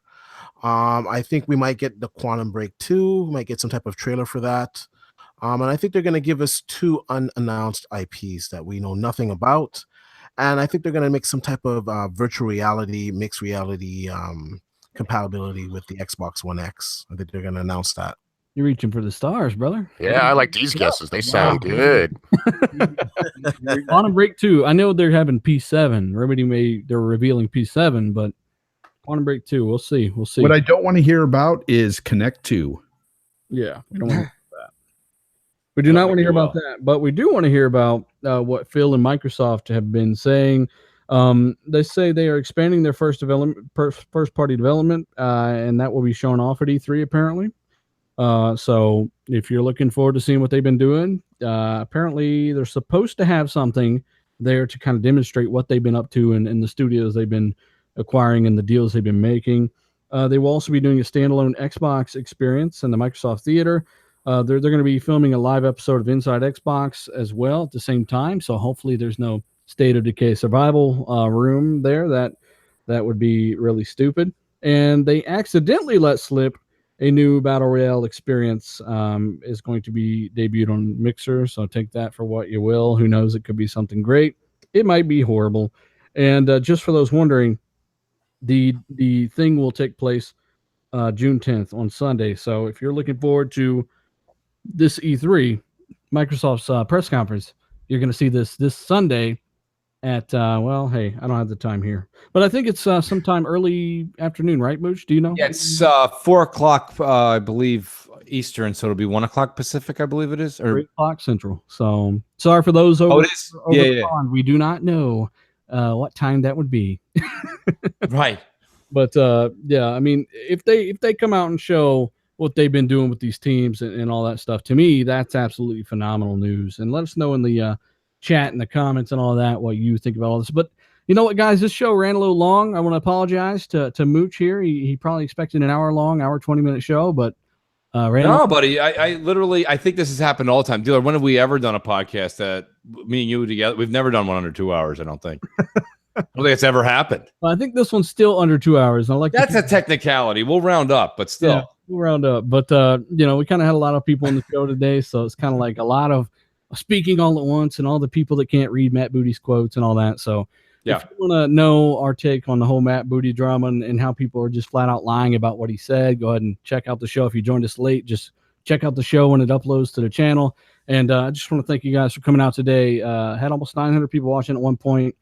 I think we might get the Quantum Break 2. We might get some type of trailer for that. And I think they're going to give us 2 unannounced IPs that we know nothing about. And I think they're going to make some type of virtual reality, mixed reality compatibility with the Xbox One X. I think they're going to announce that. You're reaching for the stars, brother. Yeah, I like these guesses. They sound good. Quantum Break 2. I know they're having P7. They're revealing P7, but Quantum Break 2. We'll see. What I don't want to hear about is Connect 2. Yeah, we don't want to hear that. We do not want to hear about that, but we do want to hear about what Phil and Microsoft have been saying. They say they are expanding their first party development, and that will be shown off at E3 apparently. So if you're looking forward to seeing what they've been doing, apparently they're supposed to have something there to kind of demonstrate what they've been up to and the studios they've been acquiring and the deals they've been making. They will also be doing a standalone Xbox experience in the Microsoft Theater. They're going to be filming a live episode of Inside Xbox as well at the same time. So hopefully there's no State of Decay survival room there. That would be really stupid. And they accidentally let slip a new Battle Royale experience is going to be debuted on Mixer, so take that for what you will. Who knows? It could be something great. It might be horrible. And just for those wondering, the thing will take place June 10th on Sunday. So if you're looking forward to this E3, Microsoft's press conference, you're going to see this Sunday at, well, hey, I don't have the time here. But I think it's sometime early afternoon, right, Mooch? Do you know? Yeah, it's 4 o'clock, I believe, Eastern, so it'll be 1 o'clock Pacific, I believe it is. Or 3 o'clock Central. So sorry for those over, it is. over the pond. We do not know what time that would be. Right. But, yeah, I mean, if they come out and show what they've been doing with these teams and all that stuff, to me, that's absolutely phenomenal news. And let us know in the chat and the comments and all that what you think about all this. But you know what, guys, this show ran a little long. I want to apologize to Mooch here. He probably expected an hour 20-minute show, but no, buddy, I literally think this has happened all the time. Dealer, when have we ever done a podcast that me and you together? We've never done one under 2 hours, I don't think. I don't think it's ever happened. Well, I think this one's still under 2 hours. I like that's a technicality. We'll round up, but still. Yeah, we'll round up. But you know, we kind of had a lot of people on the show today, so it's kind of like a lot of speaking all at once and all the people that can't read Matt Booty's quotes and all that. So yeah, if you want to know our take on the whole Matt Booty drama and how people are just flat out lying about what he said, go ahead and check out the show. If you joined us late, just check out the show when it uploads to the channel. And I just want to thank you guys for coming out today. Had almost 900 people watching at one point,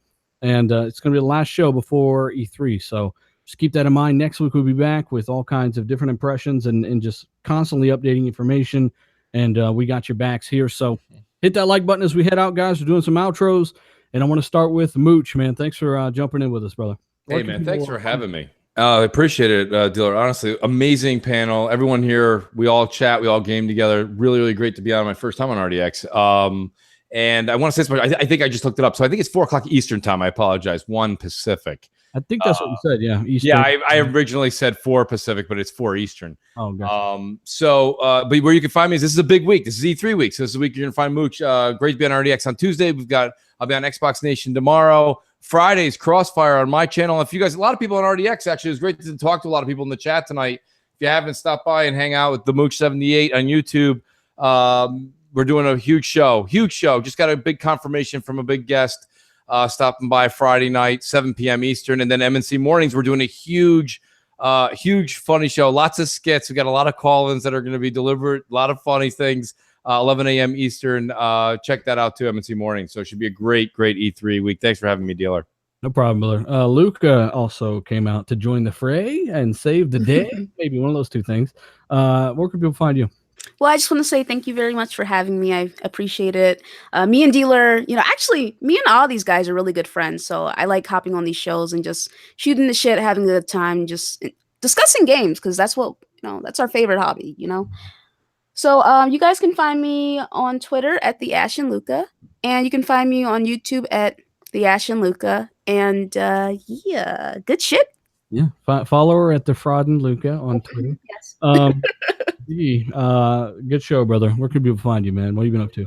and it's going to be the last show before E3. So just keep that in mind. Next week we'll be back with all kinds of different impressions and just constantly updating information. And we got your backs here. So hit that like button as we head out, guys. We're doing some outros. And I want to start with Mooch, man. Thanks for jumping in with us, brother. Hey, man. Thanks for having me. I appreciate it, Dealer. Honestly, amazing panel. Everyone here, we all chat. We all game together. Really, really great to be on my first time on RDX. And I want to say something. I think I just looked it up. So I think it's 4 o'clock Eastern time. I apologize. 1 Pacific. I think that's what you said. Yeah. Eastern. Yeah, I originally said 4 Pacific, but it's 4 Eastern. Oh, gotcha. But where you can find me is this is a big week. This is E3 week. So this is the week you're going to find Mooch. Great to be on RDX on Tuesday. I'll be on Xbox Nation tomorrow. Friday's Crossfire on my channel. If you guys, a lot of people on RDX, actually, it was great to talk to a lot of people in the chat tonight. If you haven't stopped by and hang out with the Mooch 78 on YouTube, we're doing a huge show. Just got a big confirmation from a big guest stopping by Friday night, 7 p.m. Eastern. And then MNC mornings, we're doing a huge funny show. Lots of skits. We got a lot of call-ins that are going to be delivered. A lot of funny things. 11 a.m. Eastern. Check that out too, MNC morning. So it should be a great E3 week. Thanks for having me, Dealer. No problem, brother. Luca also came out to join the fray and save the day. Maybe one of those two things. Where can people find you? Well, I just want to say thank you very much for having me. I appreciate it. Me and Dealer, actually, me and all these guys are really good friends. So I like hopping on these shows and just shooting the shit, having a good time, just discussing games because that's what, that's our favorite hobby, So you guys can find me on Twitter at the Ash and Luca, and you can find me on YouTube at the Ash and Luca. And yeah, good shit. Yeah, follow her at the Fraud and Luca on Twitter. Yes. Good show, brother. Where can people find you, man? What have you been up to?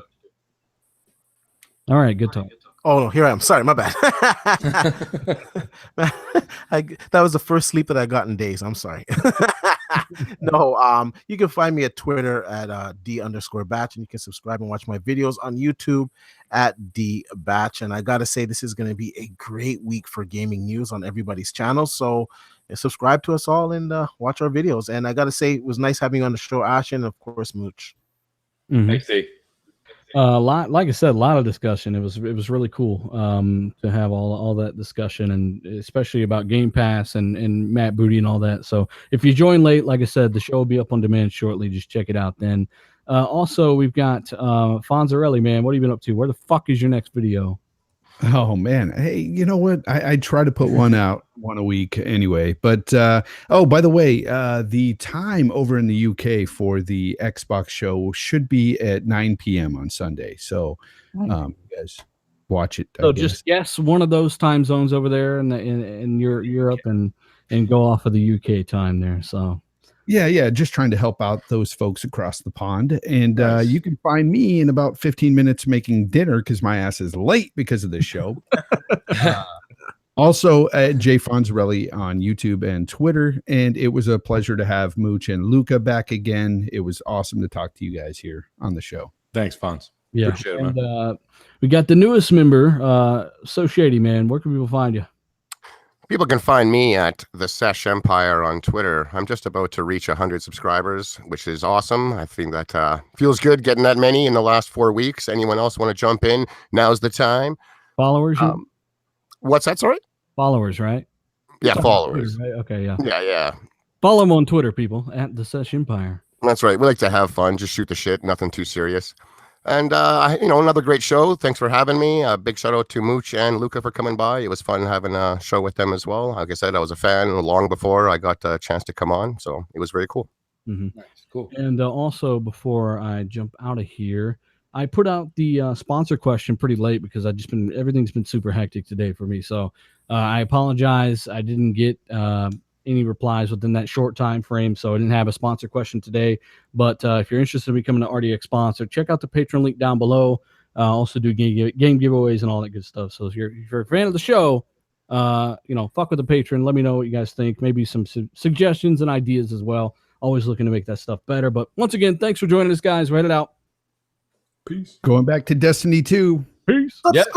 All right, good talk. Oh, no, here I am. Sorry, my bad. That was the first sleep that I got in days. I'm sorry. No, you can find me at Twitter at D_Batch, and you can subscribe and watch my videos on YouTube at DBatch. And I gotta say, this is gonna be a great week for gaming news on everybody's channel. So subscribe to us all and watch our videos. And I gotta say, it was nice having you on the show, Ash, and of course, Mooch. Mm-hmm. Thanks, Steve. Like I said, a lot of discussion. It was really cool to have all that discussion, and especially about Game Pass and Matt Booty and all that. So if you join late, like I said, the show will be up on demand shortly. Just check it out then. Also, we've got Fonzarelli, man. What have you been up to? Where the fuck is your next video? Oh man. Hey, you know what? I try to put one out one a week anyway. But by the way, the time over in the UK for the Xbox show should be at 9 p.m. on Sunday. So you guys watch it. So just guess one of those time zones over there in Europe and go off of the UK time there. So yeah, just trying to help out those folks across the pond. And Nice. you can find me in about 15 minutes making dinner because my ass is late because of this show. Also, Jay Fonzarelli on YouTube and Twitter. And it was a pleasure to have Mooch and Luca back again. It was awesome to talk to you guys here on the show. Thanks, Fonz. yeah, Appreciate it, and we got the newest member, So Shady, man. Where can people find you? People can find me at the Sesh Empire on Twitter. I'm just about to reach 100 subscribers, which is awesome. I think that feels good getting that many in the last 4 weeks. Anyone else want to jump in? Now's the time. Followers? What's that? Sorry? Followers, right? Yeah, It's on followers. Twitter, right? Okay, yeah. Yeah. Follow them on Twitter, people, at the Sesh Empire. That's right. We like to have fun, just shoot the shit, nothing too serious. And, another great show. Thanks for having me. A big shout out to Mooch and Luca for coming by. It was fun having a show with them as well. Like I said, I was a fan long before I got a chance to come on. So it was very cool. Mm-hmm. Nice, cool. And also, before I jump out of here, I put out the sponsor question pretty late because everything's been super hectic today for me. So I apologize. I didn't get any replies within that short time frame, so I didn't have a sponsor question today. But if you're interested in becoming an RDX sponsor, check out the Patreon link down below. Also do game giveaways and all that good stuff. So if you're a fan of the show, fuck with the Patreon. Let me know what you guys think. Maybe some suggestions and ideas as well. Always looking to make that stuff better. But once again, thanks for joining us, guys. Write it out. Peace. Going back to Destiny 2. Peace. Yep.